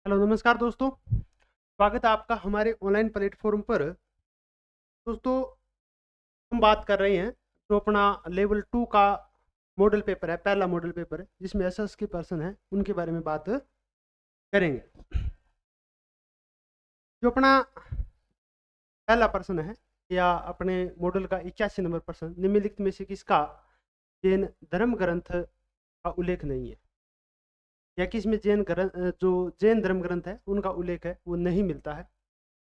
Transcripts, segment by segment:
Hello नमस्कार दोस्तों, स्वागत है आपका हमारे ऑनलाइन प्लेटफॉर्म पर। दोस्तों, हम बात कर रहे हैं जो अपना लेवल 2 का मॉडल पेपर है, पहला मॉडल पेपर है जिसमें एसएस के पर्सन है उनके बारे में बात करेंगे। जो अपना पहला पर्सन है या अपने मॉडल का 81 नंबर पर्सन, निम्नलिखित में से किसका जैन धर्म ग्रंथ का उल्लेख नहीं है, या किसमें जैन ग्रंथ जो जैन धर्म ग्रंथ है उनका उल्लेख है वो नहीं मिलता है।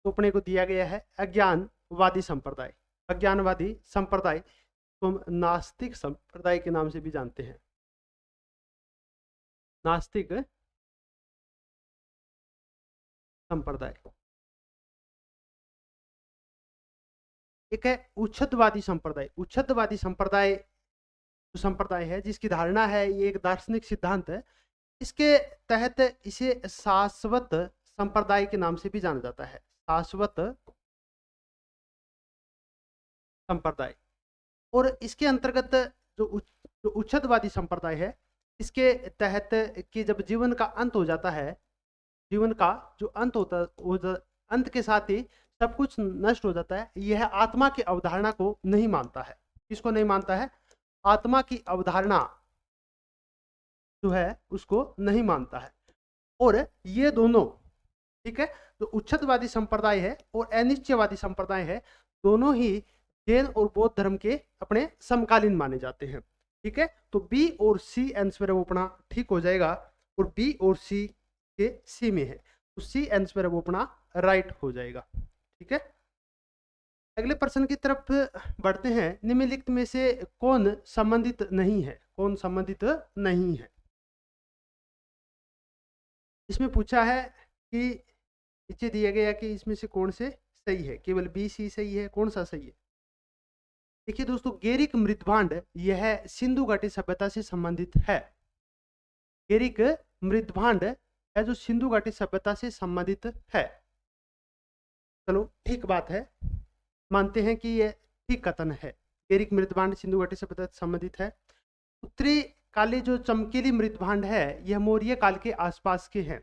तो अपने को दिया गया है अज्ञानवादी संप्रदाय। अज्ञानवादी संप्रदाय तो हम नास्तिक संप्रदाय के नाम से भी जानते हैं। नास्तिक संप्रदाय। एक है उच्छदवादी संप्रदाय। उच्छदवादी संप्रदाय जो संप्रदाय है जिसकी धारणा है, ये एक दार्शनिक सिद्धांत है, इसके तहत इसे शाश्वत संप्रदाय के नाम से भी जाना जाता है। शाश्वत संप्रदाय। और इसके अंतर्गत जो उच्छदवादी संप्रदाय है, इसके तहत कि जब जीवन का अंत हो जाता है, जीवन का जो अंत होता अंत के साथ ही सब कुछ नष्ट हो जाता है, यह आत्मा की अवधारणा को नहीं मानता है। किसको नहीं मानता है? आत्मा की अवधारणा जो है उसको नहीं मानता है। और ये दोनों, ठीक है, जो उच्छदवादी संप्रदाय है और अनिश्चयवादी संप्रदाय है, दोनों ही जैन और बौद्ध धर्म के अपने समकालीन माने जाते हैं। ठीक है, तो बी और सी आंसर वो अपना ठीक हो जाएगा, और बी और सी के सी में है तो सी आंसर वो अपना राइट हो जाएगा। ठीक है, अगले प्रश्न की तरफ बढ़ते हैं। निम्नलिखित में से कौन संबंधित नहीं है? कौन संबंधित नहीं है? इसमें पूछा है कि नीचे दिया गया कि इसमें से कौन से सही है। केवल बी सी सही है, कौन सा सही है? देखिए दोस्तों, गेरिक मृदभांड यह सिंधु घाटी सभ्यता से संबंधित है। गेरिक मृदभांड है जो सिंधु घाटी सभ्यता से संबंधित है। चलो ठीक बात है, मानते हैं कि यह ठीक कथन है। गेरिक मृदभांड सिंधु घाटी सभ्यता से संबंधित है। उत्तरी काली जो चमकीली मृदभांड है, यह मौर्य काल के आसपास के हैं।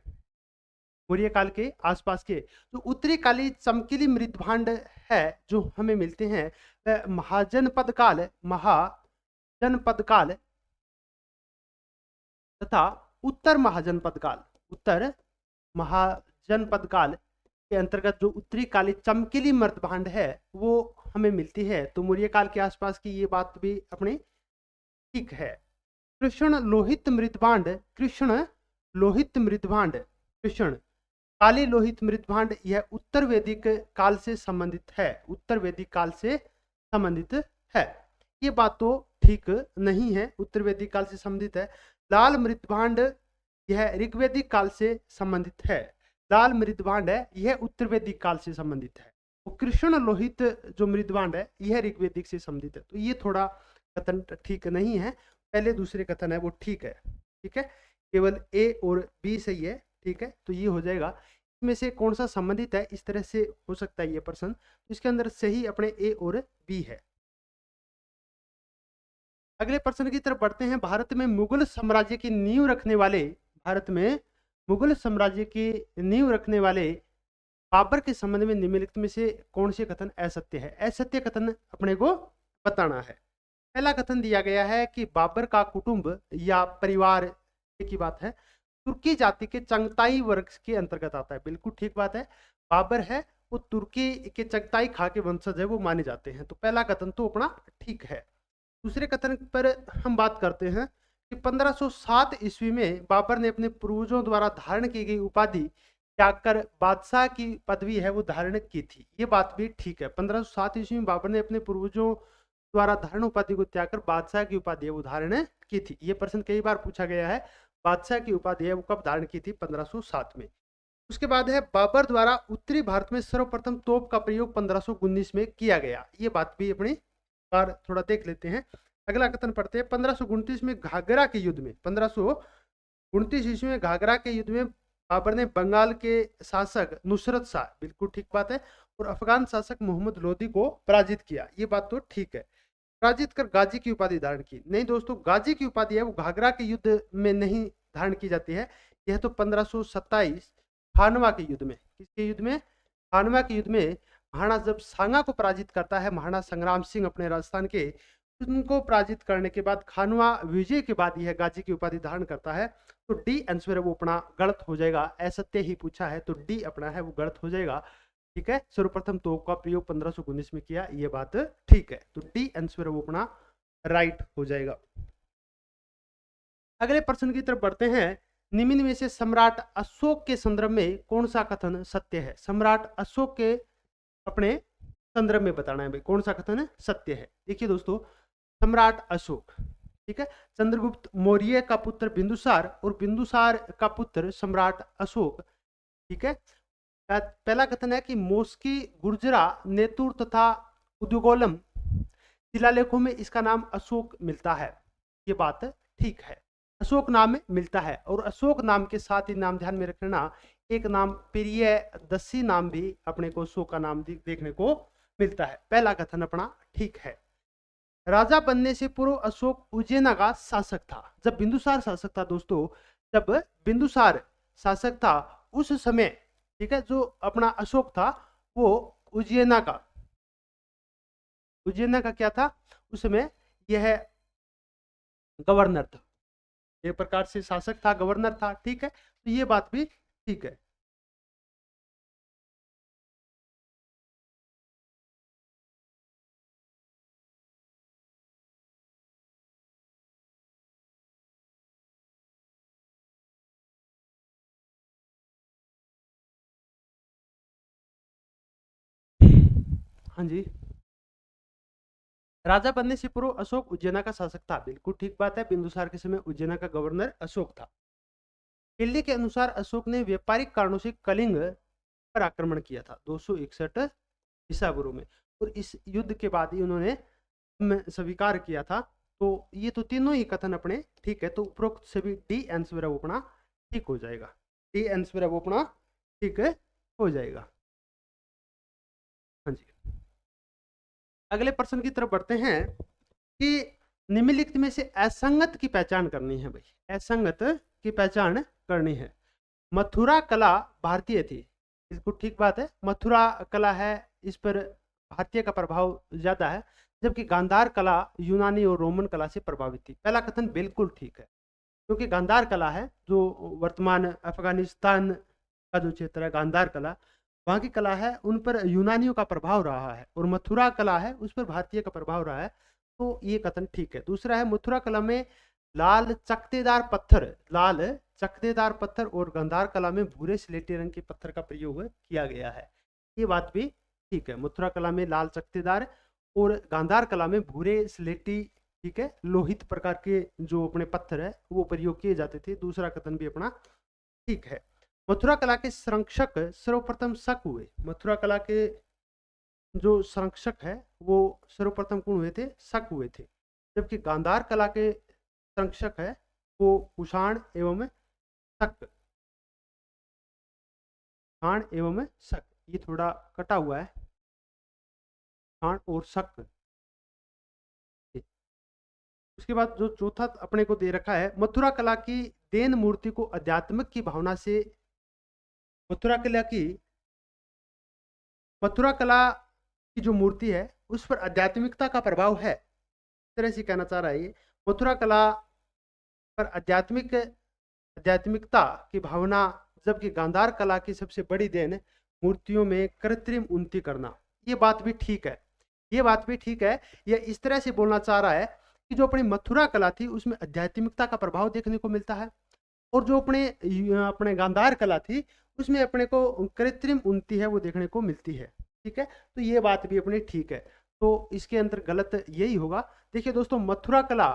मौर्य काल के आसपास के जो उत्तरी काली चमकीली मृदभांड है जो हमें मिलते हैं महाजनपद काल तथा उत्तर महाजनपद काल के अंतर्गत जो उत्तरी काली चमकीली मृदभांड है वो हमें मिलती है। तो मौर्य काल के आसपास की ये बात भी अपनी ठीक है। कृष्ण लोहित काली लोहित मृदभांड यह उत्तर वैदिक काल से संबंधित है। उत्तर वैदिक काल से संबंधित है, ये बात तो ठीक नहीं है। उत्तर वैदिक काल से संबंधित है। लाल मृदभांड यह ऋग्वैदिक काल से संबंधित है। लाल मृदभांड है यह उत्तर वैदिक काल से संबंधित है। तो कृष्ण लोहित जो मृदभांड है यह ऋग्वैदिक से संबंधित है। तो ये थोड़ा कथन ठीक नहीं है। पहले दूसरे कथन है वो ठीक है। ठीक है, केवल ए और बी सही है। ठीक है, तो ये हो जाएगा। इसमें से कौन सा संबंधित है, इस तरह से हो सकता है ये प्रश्न। इसके अंदर सही अपने ए और बी है। अगले प्रश्न की तरफ बढ़ते हैं। भारत में मुगल साम्राज्य की नींव रखने वाले बाबर के संबंध में निम्नलिखित में से कौन से कथन असत्य है? असत्य कथन अपने को बताना है। पहला कथन दिया गया है कि बाबर का कुटुंब या परिवार की बात है तुर्की जाति के चंगताई वर्ग के अंतर्गत आता है। बिल्कुल ठीक बात है। बाबर है वो तुर्की के चंगताई खा के वंशज है, वो माने जाते हैं। तो पहला कथन तो अपना ठीक है। दूसरे कथन पर हम बात करते हैं कि 1507 ईस्वी में बाबर ने अपने पूर्वजों द्वारा धारण की गई उपाधि त्याग कर बादशाह की पदवी है वो धारण की थी। ये बात भी ठीक है। 1507 ईस्वी में बाबर ने अपने पूर्वजों द्वारा धारण उपाधि को त्याग कर बादशाह की उपाधि है वो धारण की थी। ये प्रश्न कई बार पूछा गया है। बादशाह की उपाधि है वो कब धारण की थी? 1507 में। उसके बाद है बाबर द्वारा उत्तरी भारत में सर्वप्रथम तोप का प्रयोग 1519 में किया गया। ये बात भी अपनी बार थोड़ा देख लेते हैं। अगला कथन पढ़ते हैं। 1529 में घाघरा के युद्ध में 1529 ईस्वी में घाघरा के युद्ध में बाबर ने बंगाल के शासक नुसरत शाह, बिल्कुल ठीक बात है, और अफगान शासक मोहम्मद लोदी को पराजित किया। ये बात तो ठीक है। पराजित कर गाजी की उपाधि धारण की। नहीं दोस्तों, गाजी की उपाधि है वो घाघरा के युद्ध में नहीं धारण की जाती है। यह तो 1527 खानवा के युद्ध में। किसके युद्ध में? खानवा के युद्ध में महाराणा जब सांगा को पराजित करता है, महाराणा संग्राम सिंह अपने राजस्थान के, उनको पराजित करने के बाद खानवा विजय के बाद यह गाजी की उपाधि धारण करता है। तो डी आंसर है वो अपना गलत हो जाएगा। असत्य ही पूछा है तो डी अपना है वो गलत हो जाएगा। ठीक है, सर्वप्रथम तोप का प्रयोग 1519 में किया, ये बात ठीक है। तो डी आंसर है वो अपना राइट हो जाएगा। अगले प्रश्न की तरफ बढ़ते हैं। निम्न में से सम्राट अशोक के संदर्भ में कौन सा कथन सत्य है? सम्राट अशोक के अपने संदर्भ में बताना है भाई, कौन सा कथन सत्य है। देखिए दोस्तों, सम्राट अशोक, ठीक है, चंद्रगुप्त मौर्य का पुत्र बिंदुसार और बिंदुसार का पुत्र सम्राट अशोक। ठीक है, पहला कथन है कि मोस्की, गुर्जरा, नेतुर तथा उद्योगोलम शिलालेखों में इसका नाम अशोक मिलता है। ये बात ठीक है, अशोक नाम में मिलता है। और अशोक नाम के साथ ही नाम ध्यान में रखना, एक नाम प्रियदर्शी नाम भी अपने को अशोक का नाम देखने को मिलता है। पहला कथन अपना ठीक है। राजा बनने से पूर्व अशोक उज्जैन का शासक था। जब बिंदुसार शासक था दोस्तों, जब बिंदुसार शासक था उस समय, ठीक है, जो अपना अशोक था वो उज्जैन का क्या था उस समय? यह गवर्नर था, एक प्रकार से शासक था, गवर्नर था। ठीक है, तो ये बात भी ठीक है। हाँ जी, राजा बनने से पूर्व अशोक उज्जैन का शासक था, बिल्कुल ठीक बात है। बिंदुसार के समय उज्जैन का गवर्नर अशोक था। किले के अनुसार अशोक ने व्यापारिक कारणों से कलिंग पर आक्रमण किया था 261 ईसा पूर्व में, और इस युद्ध के बाद ही उन्होंने स्वीकार किया था। तो ये तो तीनों ही कथन अपने ठीक है। तो उपरोक्त सभी डी आंसर वो अपना ठीक हो जाएगा। डी आंसर वो अपना ठीक है हो जाएगा। हाँ जी, अगले प्रश्न की तरफ बढ़ते हैं कि निम्नलिखित में से असंगत की पहचान करनी है भाई, असंगत की पहचान करनी है। मथुरा कला भारतीय थी, बिल्कुल ठीक बात है। मथुरा कला है, इस पर भारतीय का प्रभाव ज्यादा है, जबकि गांधार कला यूनानी और रोमन कला से प्रभावित थी। पहला कथन बिल्कुल ठीक है, क्योंकि गांधार कला है जो वर्तमान अफगानिस्तान का जो क्षेत्र है, गांधार कला वहाँ की कला है, उन पर यूनानियों का प्रभाव रहा है, और मथुरा कला है उस पर भारतीय का प्रभाव रहा है। तो ये कथन ठीक है। दूसरा है, मथुरा कला में लाल चकतेदार पत्थर और गांधार कला में भूरे स्लेटी रंग के पत्थर का प्रयोग किया गया है। ये बात भी ठीक है, मथुरा कला में लाल चकतेदार और गांधार कला में भूरे स्लेटी, ठीक है, लोहित प्रकार के जो अपने पत्थर है वो प्रयोग किए जाते थे। दूसरा कथन भी अपना ठीक है। मथुरा कला के संरक्षक सर्वप्रथम शक हुए। मथुरा कला के जो संरक्षक है वो सर्वप्रथम कौन हुए थे? शक हुए थे। जबकि गांधार कला के संरक्षक है वो कुषाण एवं शक, कुषाण एवं शक, ये थोड़ा कटा हुआ है, कुषाण और शक। उसके बाद जो चौथा अपने को दे रखा है, मथुरा कला की देन मूर्ति को अध्यात्मिक की भावना से, मथुरा कला की जो मूर्ति है उस पर आध्यात्मिकता का प्रभाव है, इस तरह से कहना चाह रहा है ये। मथुरा कला पर आध्यात्मिकता की भावना, जबकि गांधार कला की सबसे बड़ी देन मूर्तियों में कृत्रिम उन्नति करना। ये बात भी ठीक है, ये बात भी ठीक है। यह इस तरह से बोलना चाह रहा है कि जो अपनी मथुरा कला थी उसमें आध्यात्मिकता का प्रभाव देखने को मिलता है, और जो अपने गांधार कला थी उसमें अपने को कृत्रिम उन्नति है वो देखने को मिलती है। ठीक है, तो ये बात भी अपनी ठीक है। तो इसके अंदर गलत यही होगा। देखिए दोस्तों, मथुरा कला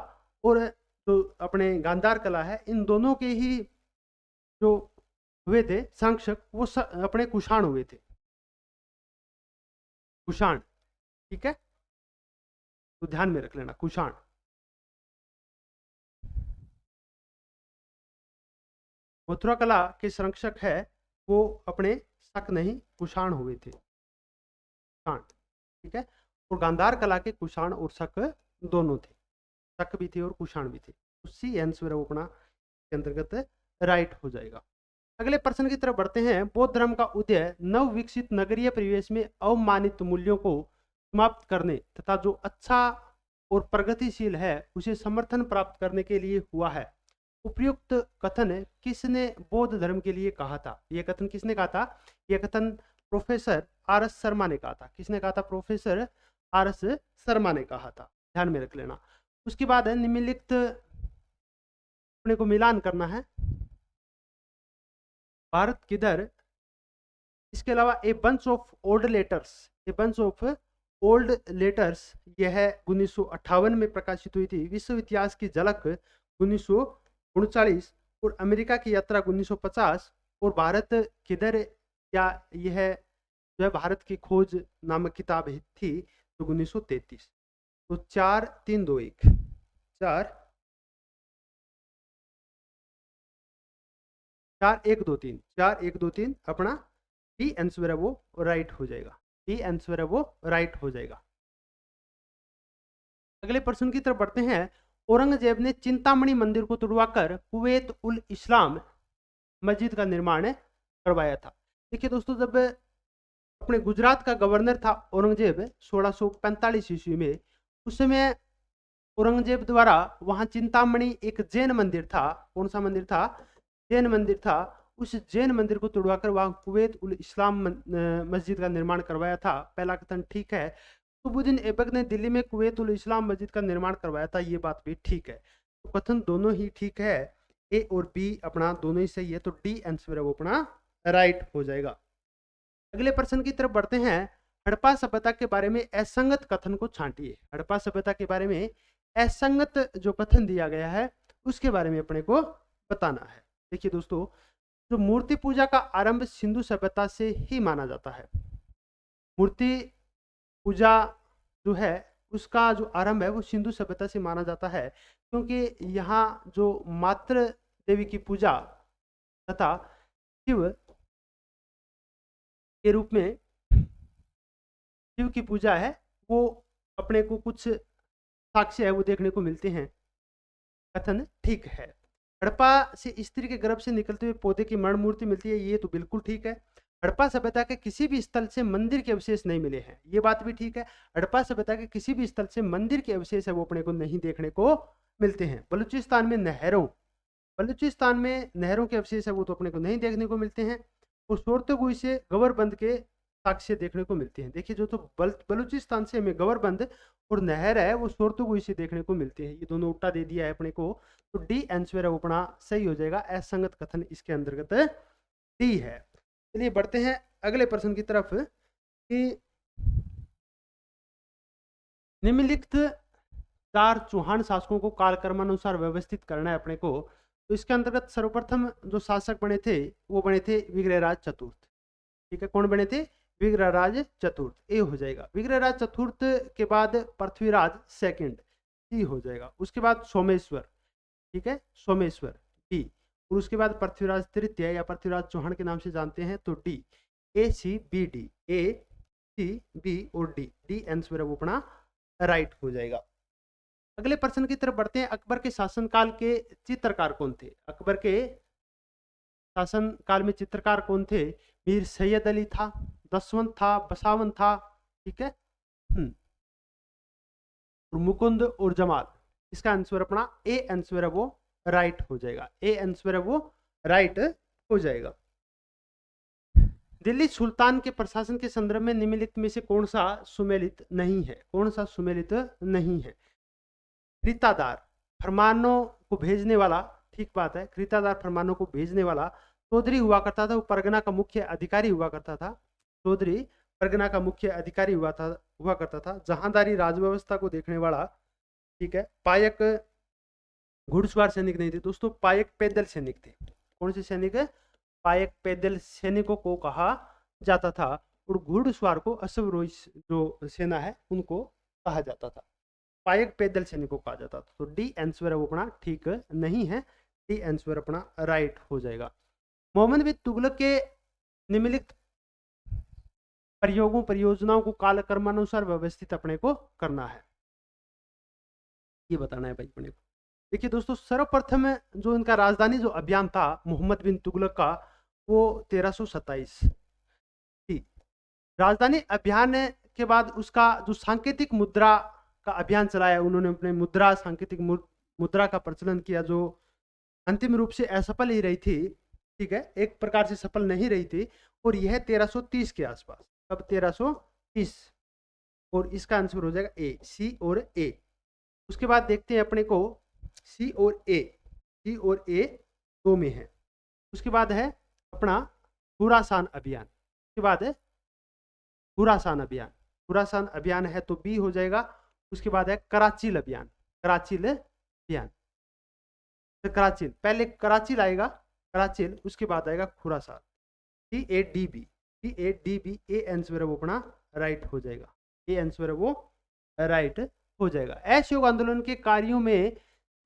और जो अपने गांधार कला है, इन दोनों के ही जो हुए थे संरक्षक वो अपने कुषाण हुए थे, कुषाण। ठीक है, तो ध्यान में रख लेना, कुषाण। मथुरा कला के संरक्षक है वो अपने शक नहीं कुषाण हुए थे, कुषाण। ठीक है, और गांधार कला के कुषाण और शक दोनों थे, शक भी थे और कुषाण भी थे। उसी आंसर वो अपना के अंतर्गत राइट हो जाएगा। अगले प्रश्न की तरफ बढ़ते हैं। बौद्ध धर्म का उदय नव विकसित नगरीय परिवेश में अवमानित मूल्यों को समाप्त करने तथा जो अच्छा और प्रगतिशील है उसे समर्थन प्राप्त करने के लिए हुआ है। उपयुक्त कथन किसने बौद्ध धर्म के लिए कहा था? यह कथन किसने कहा था? यह कथन प्रोफेसर आर एस शर्मा ने कहा था। किसने कहा था? प्रोफेसर आर एस शर्मा ने कहा था, ध्यान में रख लेना। उसके बाद निम्नलिखित अपने को मिलान करना है। भारत किधर, इसके अलावा a bunch of old letters, a bunch of old letters, यह 1958 में प्रकाशित हुई थी। विश्व इतिहास की झलक 1939 और अमेरिका की यात्रा 1950 और भारत किधर, या यह जो है भारत की खोज नामक किताब थी तो 1933। तो 4 3 2 1 4 4 1 2 3 4 1 2 3 अपना डी आंसर है वो राइट हो जाएगा। डी आंसर है वो राइट हो जाएगा। अगले प्रश्न की तरफ बढ़ते हैं। औरंगजेब ने चिंतामणि मंदिर को तुड़वाकर कुवैत उल इस्लाम मस्जिद का निर्माण करवाया था। देखिए दोस्तों, जब अपने गुजरात का गवर्नर था औरंगजेब 1645 ईस्वी में, उस समय औरंगजेब द्वारा वहां चिंतामणि एक जैन मंदिर था। कौन सा मंदिर था? जैन मंदिर था। उस जैन मंदिर को तुड़वाकर वहां कुवैत उल इस्लाम मस्जिद का निर्माण करवाया था। पहला कथन ठीक है। कुतुबुद्दीन ऐबक ने दिल्ली में कुवैत उल इस्लाम मस्जिद का निर्माण करवाया था, ये बात भी ठीक है। तो कथन दोनों ही ठीक है, ए और बी अपना दोनों ही सही है। तो डी आंसर है वो अपना राइट हो जाएगा। अगले प्रश्न की तरफ बढ़ते हैं। हड़प्पा सभ्यता के बारे में असंगत कथन को छांटिए। हड़प्पा सभ्यता के बारे में असंगत जो कथन दिया गया है उसके बारे में अपने को बताना है। देखिए दोस्तों, जो मूर्ति पूजा का आरंभ सिंधु सभ्यता से ही माना जाता है। मूर्ति पूजा जो है उसका जो आरंभ है वो सिंधु सभ्यता से माना जाता है, क्योंकि यहाँ जो मातृ देवी की पूजा तथा शिव के रूप में शिव की पूजा है वो अपने को कुछ साक्ष्य है वो देखने को मिलते हैं। कथन ठीक है। हड़प्पा से स्त्री के गर्भ से निकलते हुए पौधे की मरण मूर्ति मिलती है, ये तो बिल्कुल ठीक है। हड़प्पा सभ्यता के किसी भी स्थल से मंदिर के अवशेष नहीं मिले हैं, ये बात भी ठीक है। हड़प्पा सभ्यता के किसी भी स्थल से मंदिर के अवशेष है वो अपने को नहीं देखने को मिलते हैं। बलूचिस्तान में नहरों के अवशेष है वो तो अपने को नहीं देखने को मिलते हैं। और सोरतगुई से गवरबंद के साक्ष्य देखने को मिलते हैं। देखिए जो तो बलूचिस्तान से हमें गवरबंद और नहर है वो सोरतगुई से देखने को मिलते हैं। ये दोनों उल्टा दे दिया है अपने को, तो डी आंसर है वो अपना सही हो जाएगा। असंगत कथन इसके अंतर्गत डी है। चलिए बढ़ते हैं अगले प्रश्न की तरफ कि निम्नलिखित 4 चौहान शासकों को कालक्रमानुसार व्यवस्थित करना है अपने को। तो इसके अंतर्गत सर्वप्रथम जो शासक बने थे वो बने थे विग्रहराज चतुर्थ। ठीक है, कौन बने थे? विग्रहराज चतुर्थ, ए हो जाएगा। विग्रहराज चतुर्थ के बाद पृथ्वीराज सेकंड, सी हो जाएगा। उसके बाद सोमेश्वर, ठीक है, सोमेश्वर डी। और उसके बाद पृथ्वीराज तृतीय या पृथ्वीराज चौहान के नाम से जानते हैं तो डी। ए सी बी डी, ए सी बी और डी, डी आंसर है वो अपना राइट हो जाएगा। अगले प्रश्न की तरफ बढ़ते हैं। अकबर के शासनकाल के चित्रकार कौन थे? अकबर के शासन काल में चित्रकार कौन थे? मीर सैयद अली था, दसवंत था, बसावन था, ठीक है, और मुकुंद और जमाल। इसका आंसर अपना ए आंसर है वो राइट हो जाएगा। ए आंसर है वो राइट हो जाएगा। दिल्ली सुल्तान के प्रशासन के संदर्भ में निम्नलिखित में से कौन सा सुमेलित नहीं है? कौन सा सुमेलित नहीं है? खरीदादार फरमानों को भेजने वाला, ठीक बात है, खरीदादार फरमानों को भेजने वाला चौधरी हुआ करता था, वो परगना का मुख्य अधिकारी हुआ करता था। चौधरी परगना का मुख्य अधिकारी हुआ करता था। जहांदारी राजव्यवस्था को देखने वाला, ठीक है। पायक घुड़सवार सैनिक नहीं थे दोस्तों, पायक पैदल सैनिक थे। कौन से सैनिक? पायक पैदल सैनिकों को कहा जाता था और घुड़सवार को अश्वारोही जो सेना है उनको कहा जाता था। पायक पैदल सैनिकों को कहा जाता था। तो डी आंसर है वो अपना ठीक नहीं है। डी आंसर अपना राइट हो जाएगा। मोहम्मद बिन तुगलक के निम्नलिखित परियोजनाओं को कालक्रमानुसार व्यवस्थित अपने को करना है, ये बताना है भाई अपने को। देखिए दोस्तों, सर्वप्रथम जो इनका राजधानी जो अभियान था मोहम्मद बिन तुगलक का, वो 1327। ठीक। राजधानी अभियान के बाद उसका जो सांकेतिक मुद्रा का अभियान चलाया उन्होंने, अपने मुद्रा सांकेतिक मुद्रा का प्रचलन किया, जो अंतिम रूप से असफल ही रही थी। ठीक है, एक प्रकार से सफल नहीं रही थी। और यह 1330 के आसपास, अब 1330, और इसका आंसर हो जाएगा ए, सी और ए। उसके बाद देखते हैं अपने को सी और ए, सी और ए दो में है। उसके बाद है अपना खुरासान अभियान, उसके बाद है खुरासान अभियान, खुरासान अभियान है तो बी हो जाएगा। उसके बाद है कराचील अभियान, कराचील अभियान, तो कराचील, पहले कराचील आएगा, कराचील, उसके बाद आएगा Khorasan, CADB, CADB, A answer है वो अपना राइट हो जाएगा, ए आंसर है वो राइट हो जाएगा। असहयोग आंदोलन के कार्यों में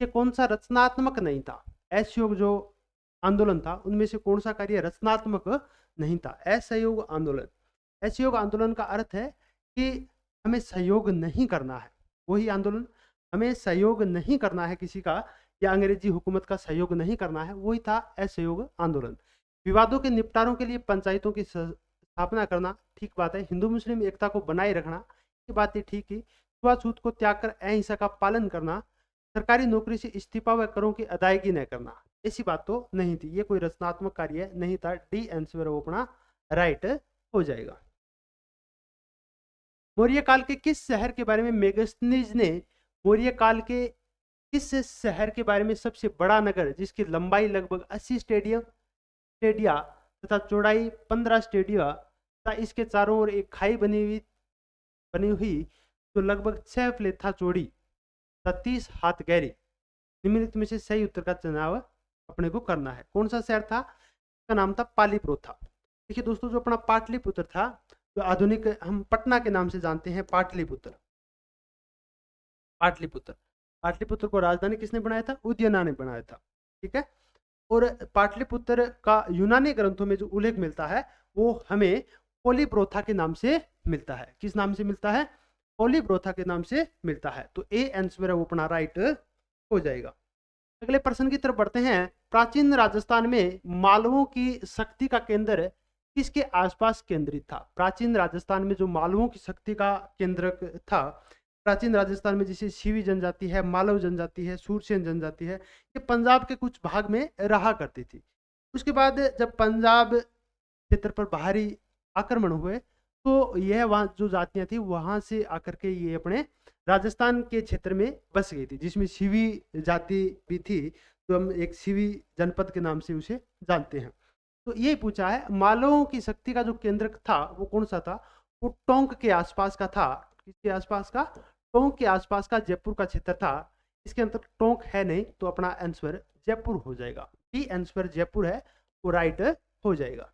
ये कौन सा रचनात्मक नहीं था? असहयोग जो आंदोलन था उनमें से कौन सा कार्य रचनात्मक नहीं था? असहयोग आंदोलन, असहयोग आंदोलन का अर्थ है कि हमें सहयोग नहीं करना है, वही आंदोलन, हमें सहयोग नहीं करना है किसी का, या अंग्रेजी हुकूमत का सहयोग नहीं करना है, वही था असहयोग आंदोलन। विवादों के निपटारों के लिए पंचायतों की स्थापना करना, ठीक बात है। हिंदू मुस्लिम एकता को बनाए रखना, ये बात है ठीक है। छुआछूत को त्याग कर अहिंसा का पालन करना, सरकारी नौकरी से इस्तीफा व करों की अदायगी न करना, ऐसी बात तो नहीं थी, ये कोई रचनात्मक कार्य नहीं था। डी आंसर वो अपना राइट हो जाएगा। मौर्य काल के किस शहर के बारे में मेगस्थनीज ने, मौर्य काल के किस शहर के बारे में सबसे बड़ा नगर जिसकी लंबाई लगभग 80 स्टेडिया तथा चौड़ाई 15 स्टेडिया तथा इसके चारों ओर एक खाई बनी हुई जो लगभग 6 प्लेथा चौड़ी तथा 30 हाथ गहरी, निम्नलिखित में से सही उत्तर का चुनाव अपने को करना है। कौन सा शहर था? इसका नाम था पालीप्रोथा। देखिए दोस्तों, जो अपना पाटलिपुत्र था, जो आधुनिक हम पटना के नाम से जानते हैं, पाटलिपुत्र, पाटलिपुत्र, पाटलिपुत्र को राजधानी किसने बनाया था? उदयना ने बनाया था। ठीक है, और पाटलिपुत्र का यूनानी ग्रंथों में जो उल्लेख मिलता है वो हमें पोलीप्रोथा के नाम से मिलता है। किस नाम से मिलता है? पोलीप्रोथा के नाम से मिलता है। तो ए आंसर वो अपना राइट हो जाएगा। अगले प्रश्न की तरफ बढ़ते हैं। प्राचीन राजस्थान में मालवों की शक्ति का केंद्र किसके आसपास केंद्रित था? प्राचीन राजस्थान में जो मालवों की शक्ति का केंद्र था, प्राचीन राजस्थान में जैसे सीवी जनजाति है, मालव जनजाति है, सूरसेन जनजाति है, ये पंजाब के कुछ भाग में रहा करती थी। उसके बाद जब पंजाब क्षेत्र पर बाहरी आक्रमण हुए तो यह वहाँ जो जातियां थी वहां से आकर के ये अपने राजस्थान के क्षेत्र में बस गई थी, जिसमें सीवी जाति भी थी, तो हम एक सीवी जनपद के नाम से उसे जानते हैं। तो ये पूछा है मालवों की शक्ति का जो केंद्र था वो कौन सा था? वो टोंक के आसपास का था। किसके आसपास का? टोंक के आसपास का जयपुर का क्षेत्र था। इसके अंदर टोंक है नहीं, तो अपना आंसर जयपुर हो जाएगा। डी आंसर जयपुर है, वो राइट हो जाएगा।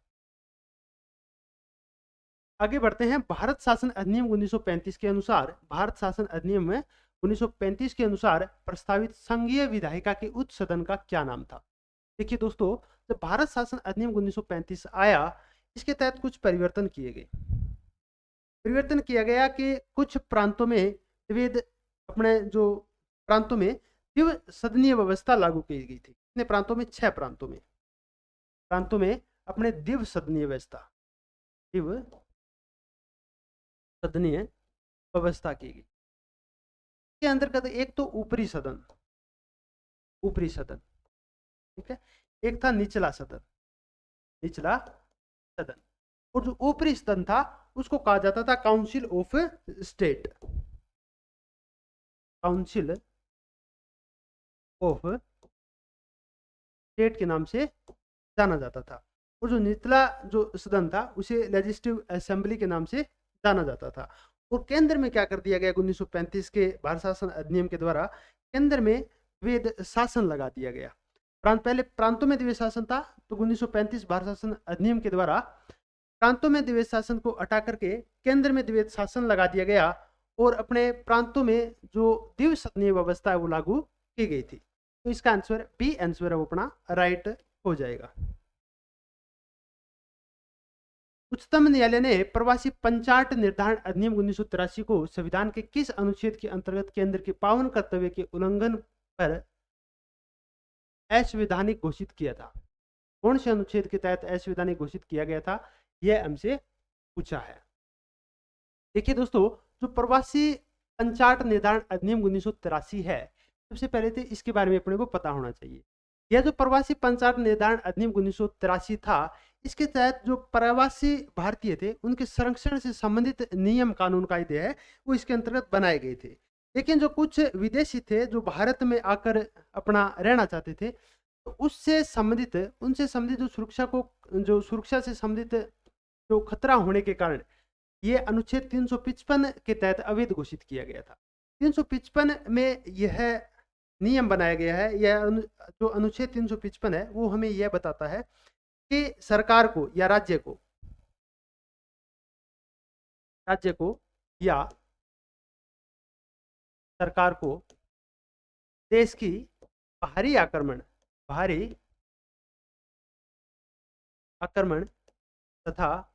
आगे बढ़ते हैं। भारत शासन अधिनियम 1935 के अनुसार, भारत शासन अधिनियम में 1935 के अनुसार प्रस्तावित संघीय विधायिका के उच्च सदन का क्या नाम था? देखिए दोस्तों, जब भारत शासन अधिनियम 1935 आया, इसके तहत कुछ परिवर्तन किए गए। परिवर्तन किया गया कि कुछ प्रांतों में द्विवेद, अपने जो प्रांतों में द्विसदनीय व्यवस्था लागू की गई थी। कितने प्रांतों में? 6 प्रांतों में अपने द्विसदनीय व्यवस्था, द्विसदनीय व्यवस्था की गई। के अंतर्गत एक तो ऊपरी सदन, ठीक है, एक था निचला सदन, और जो ऊपरी सदन था उसको कहा जाता था council of state, council of state के नाम से जाना जाता था। और जो निचला जो सदन था उसे लेजिस्लेटिव असेंबली के नाम से जाना जाता था। और केंद्र में क्या कर दिया गया 1935 के भारत शासन अधिनियम के द्वारा? केंद्र में द्विवेद शासन लगा दिया गया। पहले प्रांतों में द्विवेद शासन था, तो 1935 भारत शासन अधिनियम के द्वारा प्रांतों में द्विवेद शासन को हटा करके केंद्र में द्विवेद शासन लगा दिया गया, और अपने प्रांतों में जो द्विसदनीय व्यवस्था है वो लागू की गई थी। तो इसका आंसर बी आंसर है वो अपना राइट हो जाएगा। उच्चतम न्यायालय ने प्रवासी पंचायत निर्धारण अधिनियम 1983 को संविधान के किस अनुच्छेद के अंतर्गत केंद्र के पावन कर्तव्य के उल्लंघन पर असंवैधानिक घोषित किया था? कौन से अनुच्छेद के तहत असंवैधानिक घोषित किया गया था, यह हमसे पूछा है। देखिए दोस्तों, जो प्रवासी पंचाट निर्धारण अधिनियम 1983 है, सबसे पहले तो इसके बारे में अपने को पता होना चाहिए। यह जो प्रवासी पंचाट निर्धारण अधिनियम 1983 था, इसके तहत जो प्रवासी भारतीय थे उनके संरक्षण से संबंधित नियम कानून कायदे है वो इसके अंतर्गत बनाए गए थे। लेकिन जो कुछ विदेशी थे जो भारत में आकर अपना रहना चाहते थे, तो उससे संबंधित उनसे संबंधित जो सुरक्षा से संबंधित जो खतरा होने के कारण ये अनुच्छेद 355 के तहत अवैध घोषित किया गया था। 355 में यह नियम बनाया गया है। यह जो अनुच्छेद 355 है वो हमें यह बताता है कि सरकार को या राज्य को या सरकार को देश की बाहरी आक्रमण तथा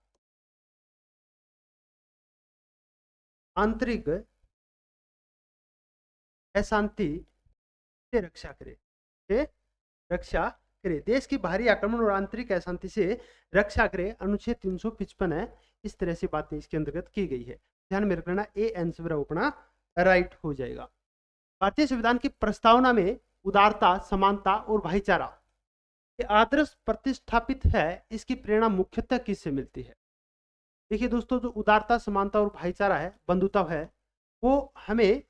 आंतरिक अशांति से रक्षा करे। देश की बाहरी आक्रमण और आंतरिक अशांति से रक्षा करे, अनुच्छेद 355 है। इस तरह से बातें इसके अंतर्गत की गई है। ध्यान में रखना, ए आंसर अपना राइट हो जाएगा। भारतीय संविधान की प्रस्तावना में उदारता, समानता और भाईचारा के आदर्श प्रतिष्ठापित है। इसकी प्रेरणा मुख्यतः किससे मिलती है? देखिए दोस्तों, जो उदारता, समानता और भाईचारा है, बंधुत्व है, वो हमें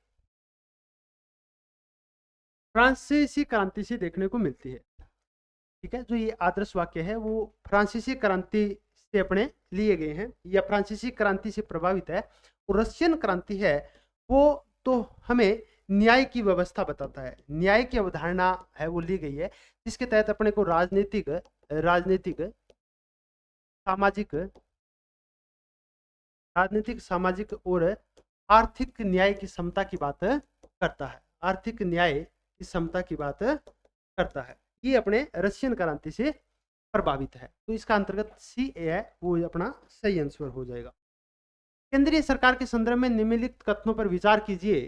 फ्रांसीसी क्रांति से देखने को मिलती है। ठीक है, जो ये आदर्श वाक्य है वो फ्रांसीसी क्रांति से अपने लिए गए हैं या फ्रांसीसी क्रांति से प्रभावित है। और रशियन क्रांति है वो तो हमें न्याय की व्यवस्था बताता है। न्याय की अवधारणा है वो ली गई है, जिसके तहत अपने को राजनीतिक, सामाजिक और आर्थिक न्याय की समता की बात करता है। आर्थिक न्याय की समता की बात करता है। ये अपने रशियन क्रांति से प्रभावित है। तो इसका अंतर्गत सी ए है वो अपना सही आंसर हो जाएगा। केंद्रीय सरकार के संदर्भ में निम्नलिखित कथनों पर विचार कीजिए।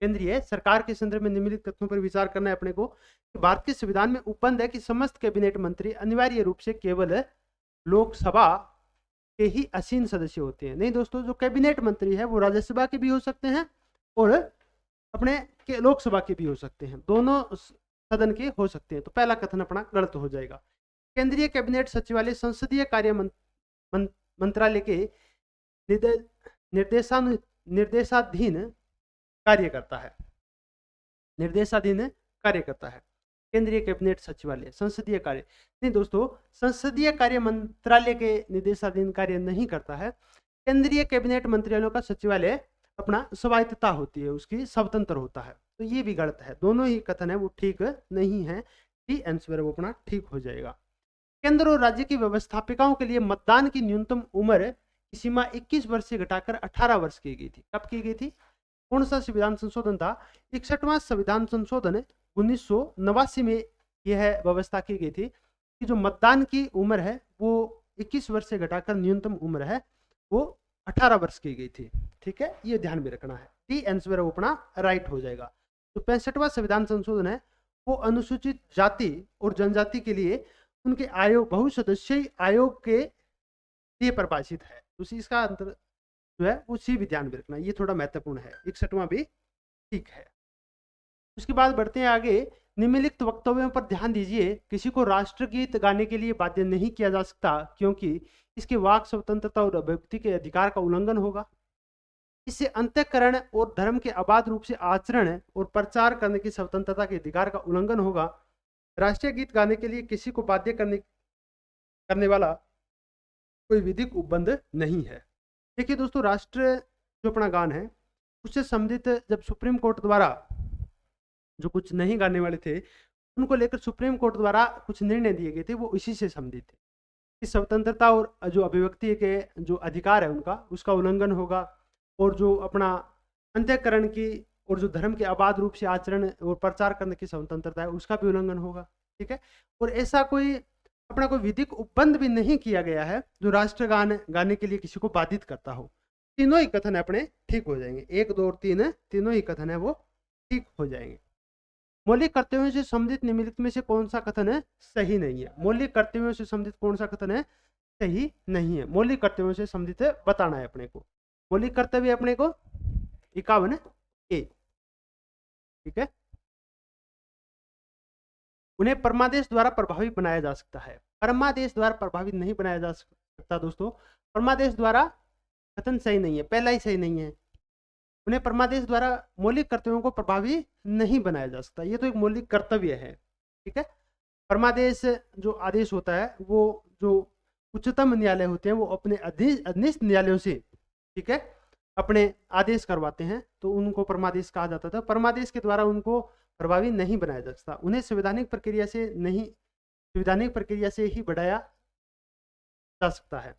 केंद्रीय सरकार के संदर्भ में निम्नलिखित कथनों पर विचार करना है अपने को। कि भारत के संविधान में उपबंध है कि समस्त कैबिनेट मंत्री अनिवार्य रूप से केवल लोकसभा के ही असीन सदस्य होते हैं। नहीं दोस्तों, जो कैबिनेट मंत्री है वो राज्यसभा के भी हो सकते हैं और अपने के लोकसभा के भी हो सकते हैं, दोनों सदन के हो सकते हैं। तो पहला कथन अपना गलत हो जाएगा। केंद्रीय कैबिनेट सचिवालय संसदीय कार्य मंत्रालय के निर्देशाधीन कार्य करता है। केंद्रीय कैबिनेट सचिवालय संसदीय कार्य नहीं दोस्तों, संसदीय कार्य मंत्रालय के निर्देशाधीन कार्य नहीं करता है। केंद्रीय कैबिनेट मंत्रालयों का सचिवालय अपना स्वायत्तता होती है, उसकी स्वतंत्र होता है। तो ये भी गलत है, दोनों ही कथन है वो ठीक नहीं है। डी आंसर वो अपना ठीक हो जाएगा। केंद्र और राज्य की व्यवस्थापिकाओं के लिए मतदान की न्यूनतम उम्र की सीमा 21 वर्ष से घटाकर 18 वर्ष की गई थी। कब की गई थी? कौन सा संविधान संशोधन था? 61वां संविधान संशोधन 1989 में यह व्यवस्था की गई थी कि जो मतदान की उम्र है वो 21 वर्ष से घटाकर न्यूनतम उम्र है वो 18 वर्ष की गई थी। ठीक है, ये ध्यान में रखना है। डी आंसर वो अपना राइट हो जाएगा। तो 65वां संविधान संशोधन है वो अनुसूचित जाति और जनजाति के लिए उनके आयोग, बहुसदस्यीय आयोग के लिए परिभाषित है। तो इसका अंतर जो है वो सी भी ध्यान में रखना, ये थोड़ा महत्वपूर्ण है। 61वां भी ठीक है। उसके बाद बढ़ते हैं आगे। निम्नलिखित वक्तव्यों पर ध्यान दीजिए। किसी को राष्ट्रगीत गाने के लिए बाध्य नहीं किया जा सकता क्योंकि इसके वाक स्वतंत्रता और अभिव्यक्ति के अधिकार का उल्लंघन होगा। इससे अंतःकरण और धर्म के अबाध रूप से आचरण और प्रचार करने की स्वतंत्रता के अधिकार का उल्लंघन होगा। राष्ट्रीय गीत गाने के लिए किसी को बाध्य करने वाला कोई विधिक उपबंध नहीं है। देखिए दोस्तों, राष्ट्र जो अपना गान है उससे संबंधित जब सुप्रीम कोर्ट द्वारा जो कुछ नहीं गाने वाले थे उनको लेकर सुप्रीम कोर्ट द्वारा कुछ निर्णय दिए गए थे, वो इसी से संबंधित थे कि स्वतंत्रता और जो अभिव्यक्ति के जो अधिकार है उनका, उसका उल्लंघन होगा। और जो अपना अंतःकरण की और जो धर्म के अबाध रूप से आचरण और प्रचार करने की स्वतंत्रता है उसका भी उल्लंघन होगा। ठीक है, और ऐसा कोई अपना कोई विधिक उपबंध भी नहीं किया गया है जो राष्ट्रगान गाने के लिए किसी को बाधित करता हो। तीनों ही कथन अपने ठीक हो जाएंगे। 1, 2 और 3 तीनों ही कथन है वो ठीक हो जाएंगे। मौलिक कर्तव्यों से संबंधित निम्नलिखित में से कौन सा कथन है सही नहीं है? मौलिक कर्तव्यों से संबंधित कौन सा कथन है सही नहीं है? मौलिक कर्तव्यों से संबंधित बताना है अपने को। मौलिक कर्तव्य अपने को 51 ए, ठीक है। उन्हें परमादेश द्वारा प्रभावी बनाया जा सकता है। परमादेश द्वारा प्रभावित नहीं बनाया जा सकता दोस्तों। परमादेश द्वारा कथन सही नहीं है, पहला ही सही नहीं है। उन्हें परमादेश द्वारा मौलिक कर्तव्यों को प्रभावी नहीं बनाया जा सकता, ये तो एक मौलिक कर्तव्य है, ठीक है। परमादेश जो आदेश होता है वो जो उच्चतम न्यायालय होते हैं वो अपने अधीनस्थ न्यायालयों से, ठीक है, अपने आदेश करवाते हैं, तो उनको परमादेश कहा जाता था। परमादेश के द्वारा उनको प्रभावी नहीं बनाया जा सकता। उन्हें संवैधानिक प्रक्रिया से नहीं, संवैधानिक प्रक्रिया से ही बढ़ाया जा सकता है।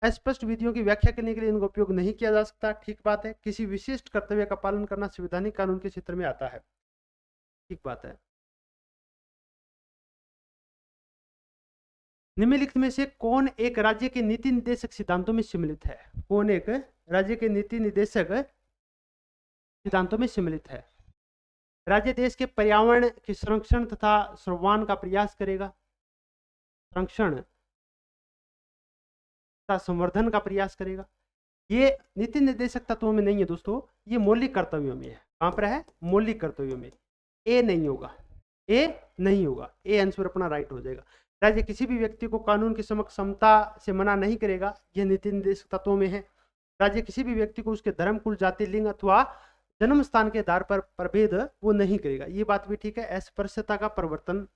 अस्पष्ट विधियों की व्याख्या करने के लिए इनका उपयोग नहीं किया जा सकता, ठीक बात है। किसी विशिष्ट कर्तव्य का पालन करना संवैधानिक कानून के क्षेत्र में आता है, ठीक बात है। निम्नलिखित में से कौन एक राज्य के नीति निर्देशक सिद्धांतों में सम्मिलित है? कौन एक राज्य के नीति निर्देशक सिद्धांतों में सम्मिलित है? राज्य देश के पर्यावरण के संरक्षण तथा सर्वान का प्रयास करेगा, संरक्षण तथा संवर्धन का प्रयास करेगा। ये नीति निर्देशक तत्वों में नहीं है दोस्तों, ये मौलिक कर्तव्यों में है। कहां पर है? मौलिक कर्तव्यों में। ए नहीं होगा, ए नहीं होगा, ए आंसर अपना राइट हो जाएगा। राज्य किसी भी व्यक्ति को कानून के समक्ष समता से मना नहीं करेगा, यह नीति निर्देशक तत्वों में है। राज्य किसी भी व्यक्ति को उसके धर्म, कुल, जाति, लिंग अथवा जन्म स्थान के आधार पर प्रभेद वो नहीं करेगा, ये बात भी ठीक है। अस्पृश्यता का प्रवर्तन,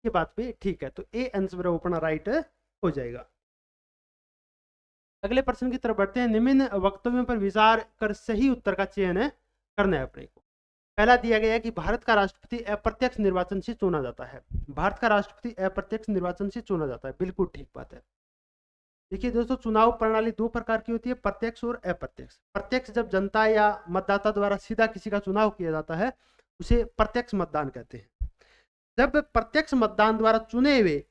ये बात भी ठीक है। तो ए आंसर अपना राइट हो जाएगा। अगले प्रश्न की तरफ बढ़ते हैं। निम्न वक्तव्यों पर विचार कर सही उत्तर का चयन करना है अपने को। पहला दिया गया है कि भारत का राष्ट्रपति अप्रत्यक्ष निर्वाचन से चुना जाता है। भारत का राष्ट्रपति अप्रत्यक्ष निर्वाचन से चुना जाता है, बिल्कुल ठीक बात है। देखिए दोस्तों, चुनाव प्रणाली दो प्रकार की होती है, प्रत्यक्ष और अप्रत्यक्ष। प्रत्यक्ष जब जनता या मतदाता द्वारा सीधा किसी का चुनाव किया जाता है उसे प्रत्यक्ष मतदान कहते हैं। जब प्रत्यक्ष मतदान द्वारा चुने हुए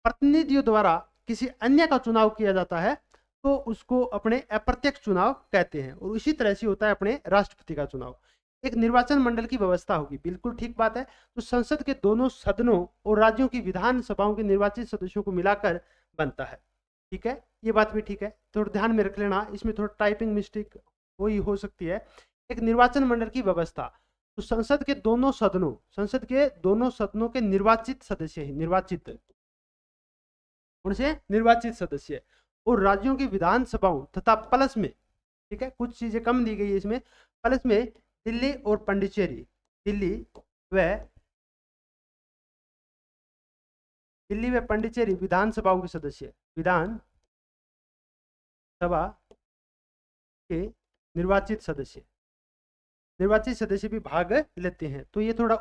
प्रतिनिधियों द्वारा किसी अन्य का चुनाव किया जाता है तो उसको अपने अप्रत्यक्ष चुनाव कहते हैं। और इसी तरह से होता है अपने राष्ट्रपति का चुनाव। एक निर्वाचन मंडल की व्यवस्था होगी, बिल्कुल ठीक बात है। तो संसद के दोनों सदनों और राज्यों की विधानसभाओं के निर्वाचित सदस्यों को मिलाकर बनता है, ठीक है, ये बात भी ठीक है। थोड़ा ध्यान में रख लेना, इसमें थोड़ा टाइपिंग मिस्टेक हो सकती है। एक निर्वाचन मंडल की व्यवस्था, तो संसद के दोनों सदनों, संसद के दोनों सदनों के निर्वाचित सदस्य ही, निर्वाचित उनसे निर्वाचित सदस्य, और राज्यों की विधानसभाओं तथा प्लस में, ठीक है, कुछ चीजें कम दी गई है इसमें, प्लस में दिल्ली और पांडिचेरी, दिल्ली व पांडिचेरी विधानसभाओं के सदस्य, विधान सभा के निर्वाचित सदस्य भी भाग लेते हैं। तो ये थोड़ा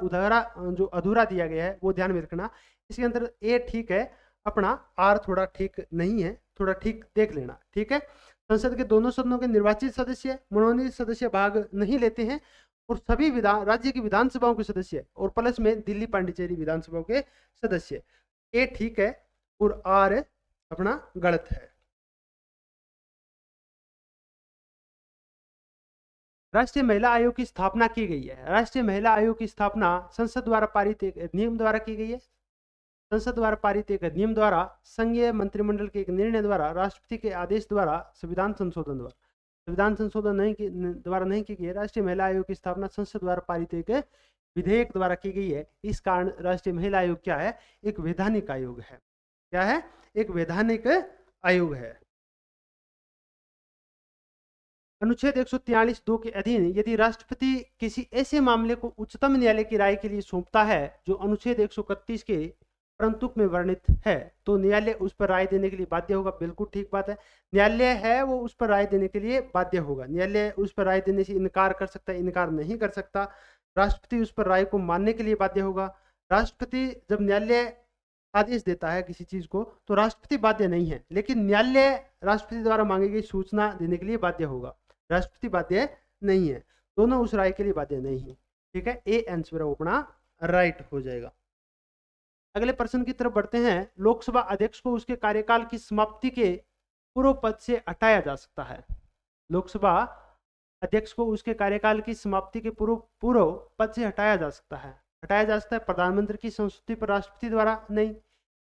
जो अधूरा दिया गया है वो ध्यान में रखना। इसके अंदर ए ठीक है, अपना आर थोड़ा ठीक नहीं है, थोड़ा ठीक देख लेना, ठीक है। संसद के दोनों सदनों के निर्वाचित सदस्य, मनोनीत सदस्य भाग नहीं लेते हैं, और सभी राज्य की विधानसभाओं के सदस्य, और प्लस में दिल्ली पांडिचेरी विधानसभाओं के सदस्य। ए ठीक है और आर अपना गलत है। राष्ट्रीय महिला आयोग की स्थापना की गई है। राष्ट्रीय महिला आयोग की स्थापना संसद द्वारा पारित एक अधिनियम द्वारा की गई है। संसद द्वारा पारित एक अधिनियम द्वारा, संघीय मंत्रिमंडल के एक निर्णय द्वारा, राष्ट्रपति के आदेश द्वारा, संविधान संशोधन द्वारा, संविधान संशोधन द्वारा नहीं की गई है। राष्ट्रीय महिला आयोग की स्थापना संसद द्वारा पारित एक विधेयक द्वारा की गई है। इस कारण राष्ट्रीय महिला आयोग क्या है? एक वैधानिक आयोग है। क्या है? एक वैधानिक आयोग है। अनुच्छेद 143(2) के अधीन यदि राष्ट्रपति किसी ऐसे मामले को उच्चतम न्यायालय की राय के लिए सौंपता है जो अनुच्छेद 131 के परंतुक में वर्णित है, तो न्यायालय उस पर राय देने के लिए बाध्य होगा। बिल्कुल ठीक बात है, न्यायालय है वो उस पर राय देने के लिए बाध्य होगा। न्यायालय उस पर राय देने से इनकार कर सकता है, इनकार नहीं कर सकता। राष्ट्रपति उस पर राय को मानने के लिए बाध्य होगा। राष्ट्रपति जब न्यायालय आदेश देता है किसी चीज को तो राष्ट्रपति बाध्य नहीं है, लेकिन न्यायालय राष्ट्रपति द्वारा मांगी गई सूचना देने के लिए बाध्य होगा। राष्ट्रपति बाध्य नहीं है, दोनों उस राय के लिए बाध्य नहीं है, ठीक है। ए आंसर अपना राइट हो जाएगा। अगले प्रश्न की तरफ बढ़ते हैं। लोकसभा अध्यक्ष को उसके कार्यकाल की समाप्ति के पूर्व पद से हटाया जा सकता है। लोकसभा अध्यक्ष को उसके कार्यकाल की समाप्ति के पूर्व पद से हटाया जा सकता है। हटाया जा सकता है प्रधानमंत्री की संस्तुति पर राष्ट्रपति द्वारा? नहीं।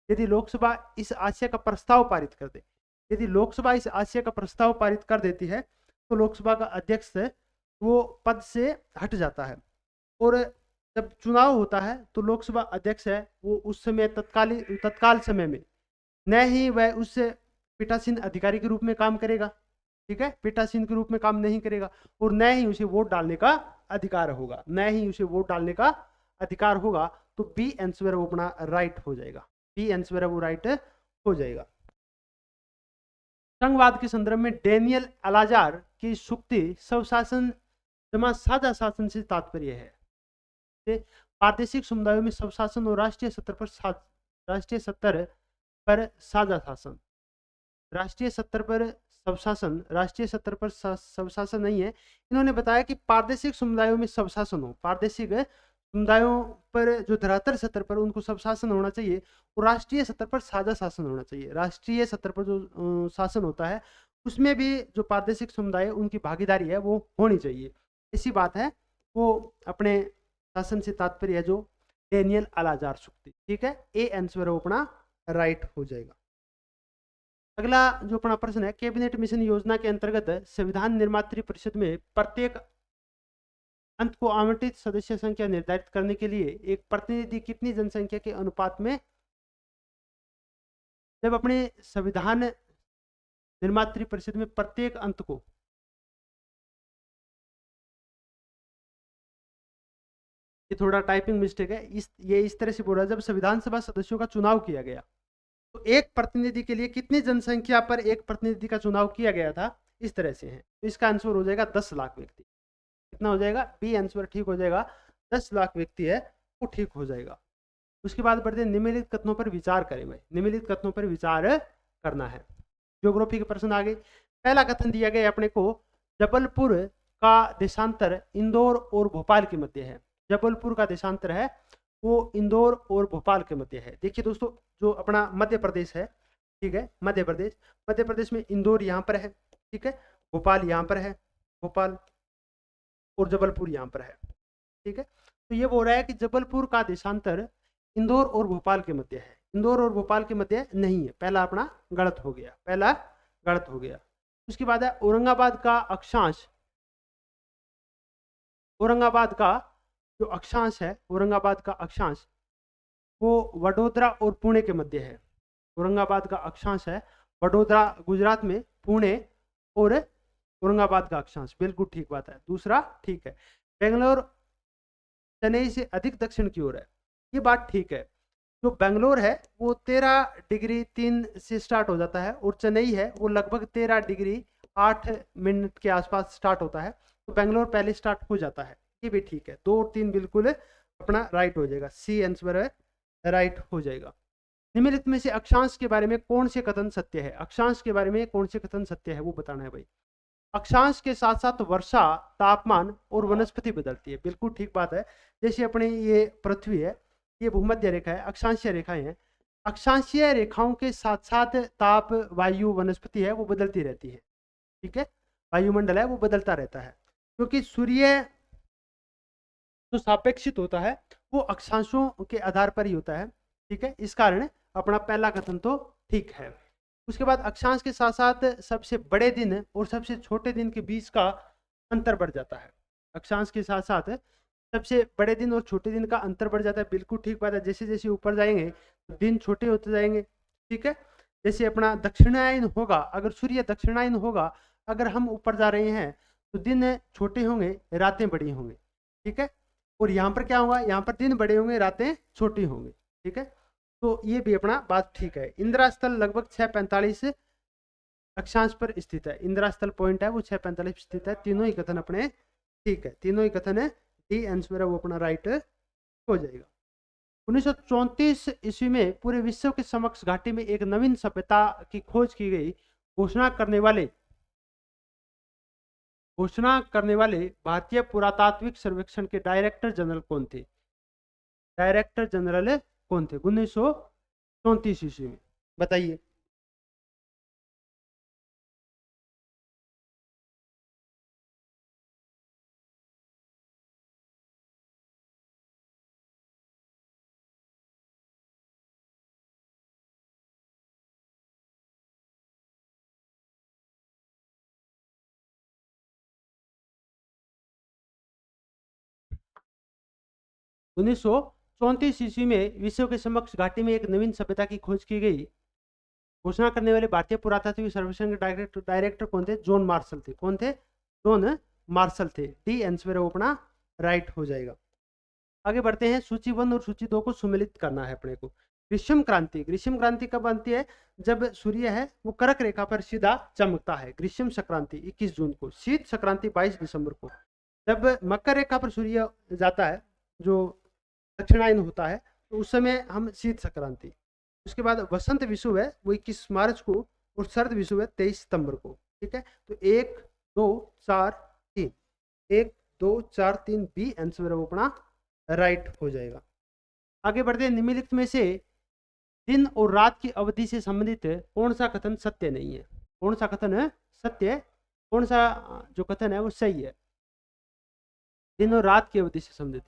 यदि लोकसभा इस आशय का प्रस्ताव पारित कर दे, यदि लोकसभा इस आशय का प्रस्ताव पारित कर देती है तो लोकसभा का अध्यक्ष वो पद से हट जाता है। और जब चुनाव होता है तो लोकसभा अध्यक्ष है वो उस समय तत्काल समय में न ही वह उस पीठासीन अधिकारी के रूप में काम करेगा, ठीक है, पीठासीन के रूप में काम नहीं करेगा, और न ही उसे वोट डालने का अधिकार होगा, न ही उसे वोट डालने का अधिकार होगा। तो बी आंसर वो अपना राइट हो जाएगा, बी आंसर वो राइट हो जाएगा। संघवाद के संदर्भ में डेनियल अलाजार की सूक्ति स्वशासन जमा साझा शासन से तात्पर्य है। प्रादेशिक समुदायों में स्वशासन और राष्ट्रीय स्तर पर साझा शासन। राष्ट्रीय स्तर पर स्वशासन, राष्ट्रीय स्तर पर स्वशासन नहीं है। इन्होंने बताया कि प्रादेशिक समुदायों में स्वशासन हो, प्रादेशिक समुदायों पर जो धरातल स्तर पर उनको स्वशासन होना चाहिए, और राष्ट्रीय स्तर पर साझा शासन होना चाहिए। राष्ट्रीय स्तर पर जो शासन होता है उसमें भी जो प्रादेशिक समुदाय उनकी भागीदारी है वो होनी चाहिए। इसी बात है वो अपने शासन से तात्पर्य है जो डेनियल अलाजार सूक्ति, ठीक है, ए आंसर वो अपना राइट हो जाएगा। अगला जो अपना प्रश्न है, कैबिनेट मिशन योजना के अंतर्गत संविधान निर्मात्री परिषद में प्रत्येक अंत को आवंटित सदस्य संख्या निर्धारित करने के लिए एक प्रतिनिधि कितनी जनसंख्या के अनुपात में, जब अपने संविधान निर्मात्री परिषद में प्रत्येक अंत को, ये थोड़ा टाइपिंग मिस्टेक है, ये इस तरह से बोल रहा है, जब संविधान सभा सदस्यों का चुनाव किया गया तो एक प्रतिनिधि के लिए कितनी जनसंख्या पर एक प्रतिनिधि का चुनाव किया गया था, इस तरह से है। तो इसका आंसर हो जाएगा 10 लाख व्यक्ति। कितना हो जाएगा? बी आंसर ठीक हो जाएगा, 10 लाख व्यक्ति है वो ठीक हो जाएगा। उसके बाद बढ़ते निम्नलिखित कथनों पर विचार करें भाई, निम्नलिखित कथनों पर विचार करना है। ज्योग्राफी के प्रश्न आ गए। पहला कथन दिया गया अपने को, जबलपुर का देशांतर इंदौर और भोपाल के मध्य है। जबलपुर का देशांतर है वो इंदौर और भोपाल के मध्य है। देखिए दोस्तों, जो अपना मध्य प्रदेश है, ठीक है, मध्य प्रदेश में इंदौर यहाँ पर है, ठीक है, भोपाल यहाँ पर है, भोपाल, और जबलपुर यहाँ पर है, ठीक है। तो ये बोल रहा है कि जबलपुर का देशांतर इंदौर और भोपाल के मध्य है, इंदौर और भोपाल के मध्य नहीं है। पहला अपना गलत हो गया, पहला गलत हो गया। उसके बाद है औरंगाबाद का अक्षांश, औरंगाबाद का जो अक्षांश है, औरंगाबाद का अक्षांश वो वडोदरा और पुणे के मध्य है। औरंगाबाद का अक्षांश है वडोदरा गुजरात में, पुणे और औरंगाबाद का अक्षांश, बिल्कुल ठीक बात है, दूसरा ठीक है। बेंगलोर चेन्नई से अधिक दक्षिण की ओर है, ये बात ठीक है। जो बेंगलोर है वो 13 डिग्री 3 से स्टार्ट हो जाता है, और चेन्नई है वो लगभग 13 डिग्री 8 मिनट के आसपास स्टार्ट होता है। तो बेंगलोर पहले स्टार्ट हो जाता है, ये भी ठीक है। 2 और 3 बिल्कुल अपना राइट हो जाएगा, सी आंसर राइट हो जाएगा। निम्नलिखित में से अक्षांश के बारे में कौन से कथन सत्य है? अक्षांश के बारे में कौन से कथन सत्य है वो बताना है भाई। अक्षांश के साथ साथ वर्षा, तापमान और वनस्पति बदलती है, बिल्कुल ठीक बात है। जैसे अपने ये पृथ्वी है, ये भूमध्य रेखा है, अक्षांशीय रेखाएं हैं, अक्षांशीय रेखाओं के साथ साथ ताप, वायु, वनस्पति है वो बदलती रहती है, ठीक है, वायुमंडल है वो बदलता रहता है, क्योंकि सूर्य जो सापेक्षित होता है वो अक्षांशों के आधार पर ही होता है, ठीक है। इस कारण अपना पहला कथन तो ठीक है। उसके बाद अक्षांश के साथ साथ सबसे बड़े दिन और सबसे छोटे दिन के बीच का अंतर बढ़ जाता है। अक्षांश के साथ साथ सबसे बड़े दिन और छोटे दिन का अंतर बढ़ जाता है, बिल्कुल ठीक बात है। जैसे जैसे ऊपर जाएंगे तो दिन छोटे होते जाएंगे, ठीक है। जैसे अपना दक्षिणायन होगा, अगर सूर्य दक्षिणायन होगा, अगर हम ऊपर जा रहे हैं तो दिन छोटे होंगे, रातें बड़ी होंगी, ठीक है। और यहाँ पर क्या होगा, यहाँ पर दिन बड़े होंगे, रातें छोटी होंगी, ठीक है। तो ये भी अपना बात ठीक है। इंदिरा स्थल लगभग 6:45 अक्षांश पर स्थित है, इंदिरा स्थल पॉइंट है वो 6:45 स्थित है। तीनों ही कथन अपने ठीक है, तीनों ही कथन है, डी आंसर है वो अपना राइट हो जाएगा। 1934 ईस्वी में पूरे विश्व के समक्ष घाटी में एक नवीन सभ्यता की खोज की गई। घोषणा करने वाले भारतीय पुरातात्विक सर्वेक्षण के डायरेक्टर जनरल कौन थे? डायरेक्टर जनरल कौन थे 1934 ईस्वी में, बताइए। 1934 ईस्वी में विश्व के समक्ष घाटी में एक नवीन सभ्यता की खोज की गई। घोषणा करने वाले भारतीय पुरातत्व सर्वेक्षण के डायरेक्टर कौन थे? जॉन मार्शल थे। कौन थे? जॉन मार्शल थे। डी आंसर अपना राइट हो जाएगा। आगे बढ़ते हैं। सूची 1 और सूची 2 को सम्मिलित करना है अपने को। ग्रीष्म क्रांति। ग्रीष्म क्रांति कब बनती है? जब सूर्य है वो कर्क रेखा पर सीधा चमकता है। ग्रीष्म संक्रांति 21 जून को। शीत संक्रांति 22 दिसंबर को। जब मकर रेखा पर सूर्य जाता है, जो दक्षिणायन होता है, तो उस समय हम शीत संक्रांति। उसके बाद वसंत विषुव है वो 21 मार्च को, और शरद विषुव है 23 सितंबर को। ठीक है, तो 1 2 4 3, 1 2 4 3 बी आंसर वो अपना राइट हो जाएगा। आगे बढ़ते हैं। निम्नलिखित में से दिन और रात की अवधि से संबंधित कौन सा कथन सत्य नहीं है? कौन सा कथन है सत्य है? कौन सा जो कथन है वो सही है? दिन और रात की अवधि से संबंधित।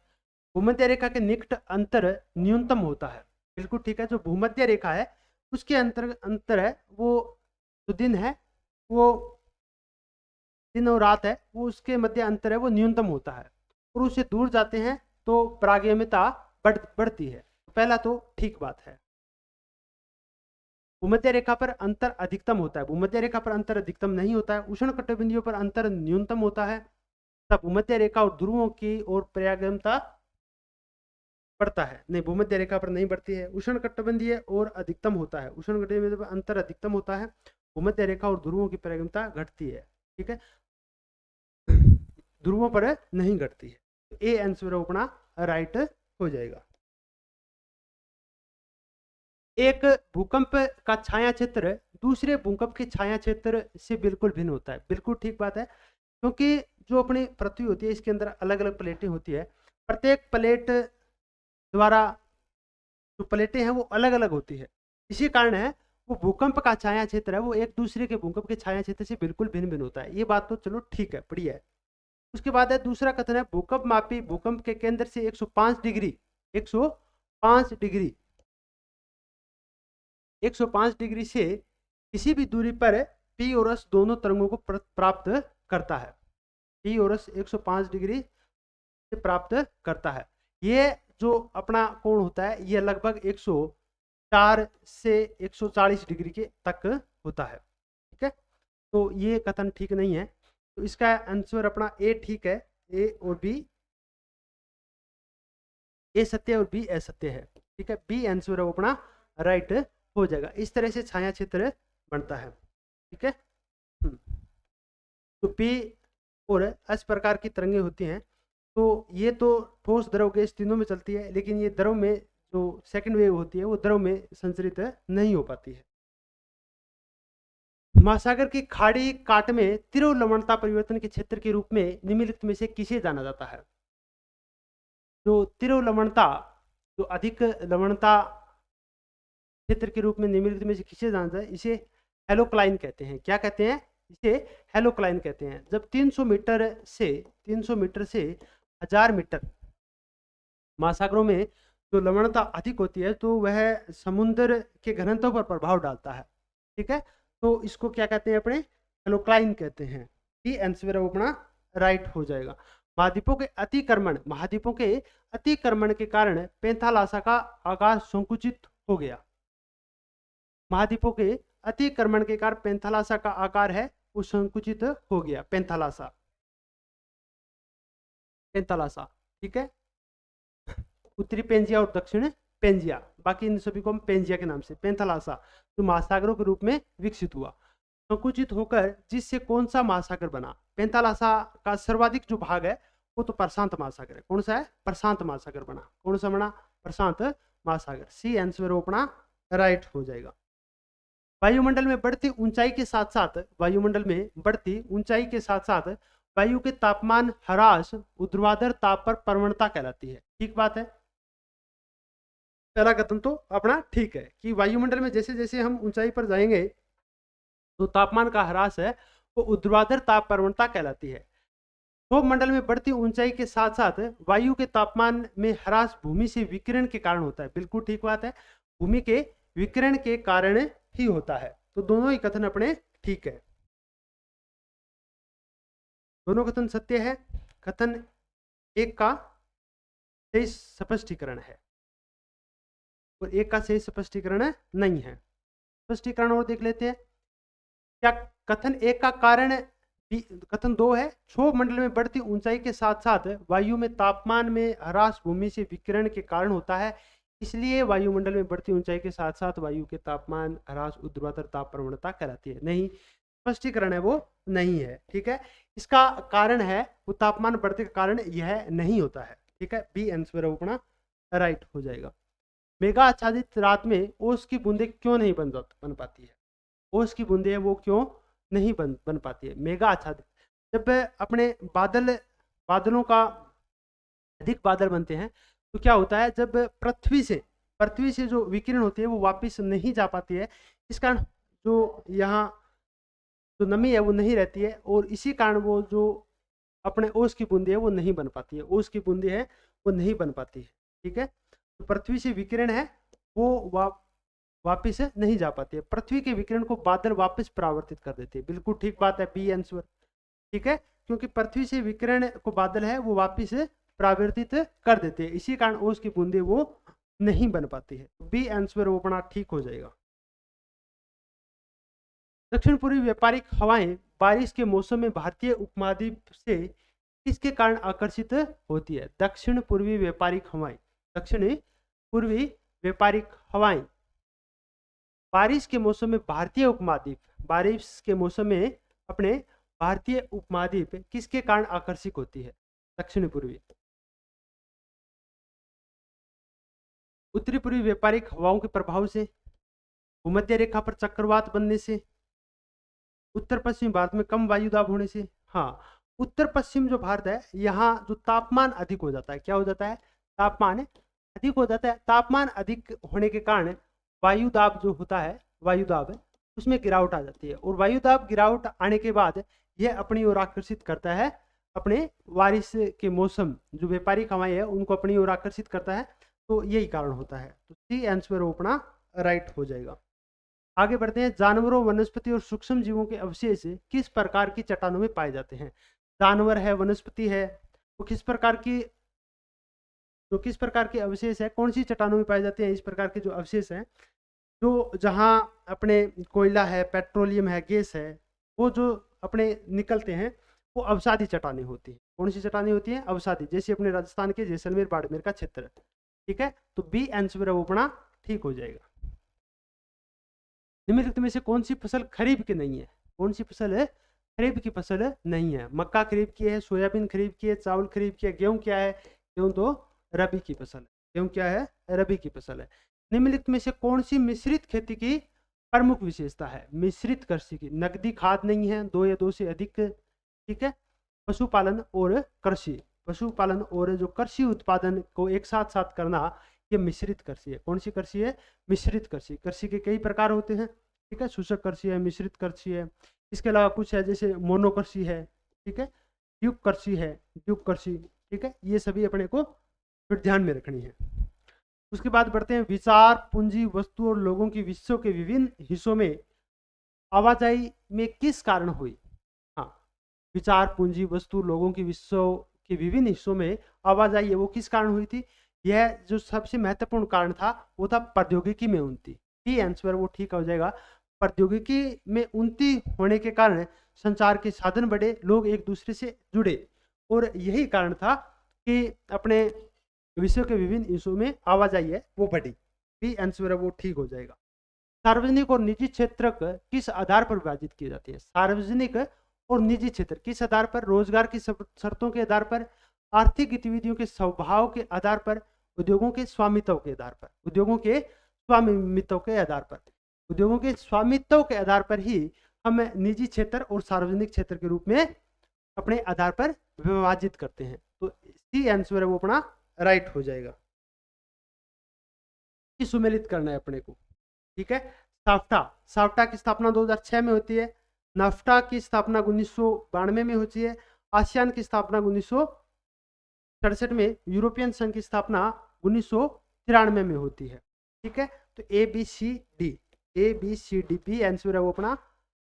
भूमध्य रेखा के निकट अंतर न्यूनतम होता है। बिल्कुल ठीक है। जो भूमध्य रेखा है उसके अंतर है वो जो दिन है वो, दिन और रात है वो, उसके मध्य अंतर है वो न्यूनतम होता है, और उससे दूर जाते हैं तो प्रागैम्यता बढ़ती है। पहला तो ठीक बात है। भूमध्य रेखा पर अंतर अधिकतम होता है। भूमध्य रेखा पर अंतर अधिकतम नहीं होता है। उष्णकटिबंधीय पर अंतर न्यूनतम होता है। तब भूमध्य रेखा और ध्रुवों की ओर प्रागैम्यता बढ़ता है। नहीं, भूमध्य रेखा पर नहीं बढ़ती है। उष्णकटिबंधीय और अधिकतम होता है। उष्णकटिबंधीय पर अंतर अधिकतम होता है। भूमध्य रेखा और ध्रुवों की प्रागैम्यता घटती है। ठीक है, ध्रुवों पर नहीं घटती है। ए आंसर अपना राइट हो जाएगा। एक भूकंप का छाया क्षेत्र दूसरे भूकंप के छाया क्षेत्र से बिल्कुल भिन्न होता है। बिल्कुल ठीक बात है, क्योंकि जो अपनी पृथ्वी होती है इसके अंदर अलग अलग प्लेटें होती है। प्रत्येक प्लेट द्वारा जो प्लेटें हैं वो अलग अलग होती है। इसी कारण है वो भूकंप का छाया क्षेत्र है वो एक दूसरे के भूकंप के छाया क्षेत्र से बिल्कुल भिन्न भिन्न होता है। ये बात तो चलो ठीक है, बढ़िया है। उसके बाद है दूसरा कथन है भूकंप मापी भूकंप के केंद्र से 105 डिग्री 105 डिग्री 105 डिग्री से किसी भी दूरी पर पी और एस दोनों तरंगों को प्राप्त करता है। पी और एस 105 डिग्री से प्राप्त करता है। ये जो अपना कोण होता है ये लगभग 104 से 140 डिग्री के तक होता है। ठीक है, तो ये कथन ठीक नहीं है। तो इसका आंसर अपना ए ठीक है। ए और बी, ए सत्य और बी असत्य है। ठीक है, बी आंसर है वो अपना राइट हो जाएगा। इस तरह से छाया क्षेत्र बनता है। ठीक है, तो पी और एस प्रकार की तरंगें होती हैं। तो ये तो ठोस द्रव गैस तीनों में चलती है, लेकिन ये द्रव में जो सेकंड वेव होती है वो द्रव में संचरित नहीं हो पाती है। महासागर की खाड़ी काट में तीव्र लवणता परिवर्तन के क्षेत्र के रूप में निम्नलिखित में से किसे जाना जाता है? जो तीव्र लवणता, जो अधिक लवणता क्षेत्र के रूप में निम्नलिखित में से किसे जाना जाता है? इसे हेलोक्लाइन कहते हैं। क्या कहते हैं? इसे हेलोक्लाइन कहते हैं। जब 300 मीटर से 1000 मीटर महासागरों में जो लवणता अधिक होती है तो वह समुद्र के घनत्व पर प्रभाव डालता है। ठीक है, तो इसको क्या कहते हैं? अपने हेलोक्लाइन कहते हैं। ये आंसर अपना राइट हो जाएगा। महाद्वीपों के अतिक्रमण के कारण पेंथालासा का आकार संकुचित हो गया। महाद्वीपों के अतिक्रमण के कारण पेंथालासा का आकार है वो संकुचित हो गया। पेंथालासा, ठीक है, उत्तरी पेंजिया और दक्षिण पेंजिया, बाकी इन सभी को हम पेंजिया के नाम से, पेंथालासा जो महासागरों के रूप में विकसित हुआ, संकुचित होकर जिससे कौन सा महासागर बना? पेंथालासा का सर्वाधिक जो भाग है वो तो प्रशांत महासागर है। कौन सा है? प्रशांत महासागर बना। कौन सा बना? प्रशांत महासागर। सी आंसर अपना राइट हो जाएगा। वायुमंडल में बढ़ती ऊंचाई के साथ साथ वायु के तापमान ह्रास ऊर्ध्वाधर ताप पर प्रवणता कहलाती है। ठीक बात है। पहला कथन तो अपना ठीक है कि वायुमंडल में जैसे जैसे हम ऊंचाई पर जाएंगे तो तापमान का ह्रास है वो ऊर्ध्वाधर ताप प्रवणता कहलाती है। क्षोभ मंडल में बढ़ती ऊंचाई के साथ साथ वायु के तापमान में ह्रास भूमि से विकिरण के कारण होता है। बिल्कुल ठीक बात है, भूमि के विकिरण के कारण ही होता है। तो दोनों ही कथन अपने ठीक है, दोनों कथन सत्य है। कथन एक का सही स्पष्टीकरण है और एक का सही स्पष्टीकरण नहीं है। स्पष्टीकरण और देख लेते हैं। क्या कथन एक का कारण कथन 2 है, क्षोभ मंडल में बढ़ती ऊंचाई के साथ साथ वायु में तापमान में ह्रास भूमि से विकिरण के कारण होता है, इसलिए वायुमंडल में बढ़ती ऊंचाई के साथ साथ वायु के तापमान ह्रास ऊर्ध्वाधर ताप प्रवणता कहलाती है। नहीं, स्पष्टीकरण है वो नहीं है। ठीक है, इसका कारण है वो तापमान बढ़ने का कारण यह नहीं होता है। ठीक है, बी आंसर अपना राइट हो जाएगा। मेघा आच्छादित रात में ओस की बूंदे क्यों नहीं बन पाती है? ओस की बूंदे वो क्यों नहीं बन पाती है? मेघा आच्छादित, जब अपने बादलों का अधिक बादल बनते हैं तो क्या होता है, जब पृथ्वी से जो विकिरण होती है वो वापस नहीं जा पाती है, इस कारण जो यहाँ जो नमी है वो नहीं रहती है और इसी कारण वो जो अपने ओस की बूंदे है वो नहीं बन पाती है, ओस की बूंदे है वो नहीं बन पाती है। ठीक है, तो पृथ्वी से विकिरण है वो वापिस नहीं जा पाती है, पृथ्वी के विकिरण को बादल वापस परावर्तित कर देते हैं। बिल्कुल ठीक बात है, बी आंसर। ठीक है, क्योंकि पृथ्वी से विकिरण को बादल है वो वापिस परावर्तित कर देते हैं, इसी कारण ओस की बूंदे वो नहीं बन पाती है। बी आंसर वो अपना ठीक हो जाएगा। दक्षिण पूर्वी व्यापारिक हवाएं बारिश के मौसम में भारतीय उपमहाद्वीप से किसके कारण आकर्षित होती है? दक्षिण पूर्वी व्यापारिक हवाएं, दक्षिण पूर्वी व्यापारिक हवाएं बारिश के मौसम में भारतीय उपमहाद्वीप, बारिश के मौसम में अपने भारतीय उपमहाद्वीप किसके कारण आकर्षित होती है? दक्षिण पूर्वी उत्तरी पूर्वी व्यापारिक हवाओं के प्रभाव से, भूमध्य रेखा पर चक्रवात बनने से, उत्तर पश्चिम भारत में कम वायु दाब होने से। हाँ, उत्तर पश्चिम जो भारत है यहाँ जो तापमान अधिक हो जाता है, क्या हो जाता है? तापमान अधिक हो जाता है। तापमान अधिक होने के कारण वायु दाब जो होता है, वायु दाब उसमें गिरावट आ जाती है और वायु दाब गिरावट आने के बाद यह अपनी ओर आकर्षित करता है, अपने बारिश के मौसम जो व्यापारिक हवाएं है उनको अपनी ओर आकर्षित करता है, तो यही कारण होता है। तो सी आंसर अपना राइट हो जाएगा। आगे बढ़ते हैं। जानवरों, वनस्पति और सूक्ष्म जीवों के अवशेष किस प्रकार की चट्टानों में पाए जाते हैं? जानवर है, वनस्पति है, वो किस प्रकार के अवशेष है, कौन सी चट्टानों में पाए जाते हैं? इस प्रकार के जो अवशेष हैं, जो जहां अपने कोयला है, पेट्रोलियम है, गैस है, वो जो अपने निकलते हैं वो अवसादी चट्टानें होती हैं। कौन सी चट्टानें होती हैं? अवसादी, जैसे अपने राजस्थान के जैसलमेर बाड़मेर का क्षेत्र। ठीक है, तो बी आंसर वो अपना ठीक हो जाएगा। निम्नलिखित में से कौन सी फसल खरीफ की नहीं है? कौन सी फसल है खरीफ की फसल नहीं है? मक्का खरीफ की है, सोयाबीन खरीफ की है, चावल खरीफ की है, गेहूं क्या है? गेहूं तो रबी की फसल है। गेहूं क्या है? रबी की फसल है। निम्नलिखित में से कौन सी मिश्रित खेती की प्रमुख विशेषता है? मिश्रित कृषि की, नकदी खाद नहीं है, 2 या 2 से अधिक। ठीक है, पशुपालन और कृषि, पशुपालन और जो कृषि उत्पादन को एक साथ करना, ये मिश्रित कृषि है। कौन सी कृषि है? मिश्रित कृषि। कृषि के कई प्रकार होते हैं। ठीक है, शुष्क कृषि है, मिश्रित कृषि है, इसके अलावा कुछ है जैसे मोनो कृषि है। ठीक है, द्वीप कृषि है, द्वीप कृषि। ठीक है, ये सभी अपने को फिर ध्यान में रखनी है। उसके बाद बढ़ते हैं। विचार पूंजी वस्तु और लोगों की विश्व के विभिन्न हिस्सों में आवाजाही में किस कारण हुई? हाँ, विचार पूंजी वस्तु लोगों की विश्व के विभिन्न हिस्सों में आवाजाही है वो किस कारण हुई थी? यह जो सबसे महत्वपूर्ण कारण था वो था प्रौद्योगिकी में उन्नति। डी आंसर वो ठीक हो जाएगा। प्रौद्योगिकी में उन्नति होने के कारण संचार के साधन बढ़े, लोग एक दूसरे से जुड़े और यही कारण था कि अपने विश्व के विभिन्न हिस्सों में आवाजाही है वो बढ़ी। डी आंसर वो ठीक हो जाएगा। सार्वजनिक और निजी क्षेत्र किस आधार पर विभाजित किए जाते हैं? सार्वजनिक और निजी क्षेत्र किस आधार पर? रोजगार की शर्तों के आधार पर, आर्थिक गतिविधियों के स्वभाव के आधार पर, उद्योगों के स्वामित्व के आधार पर। उद्योगों के स्वामित्व के आधार पर, उद्योगों के स्वामित्व के आधार पर ही हम निजी क्षेत्र और सार्वजनिक क्षेत्र के रूप में अपने आधार पर विभाजित करते हैं। तो सी आंसर है वो अपना राइट हो जाएगा। सुमेलित करना है अपने को। ठीक है, साफ्टा की स्थापना 2006 में होती है। नाफ्टा की स्थापना 1992 में होती है। आसियान की स्थापना 1967 में। यूरोपियन संघ की स्थापना 1993 में होती है। ठीक है, तो A B C D B answer है वो अपना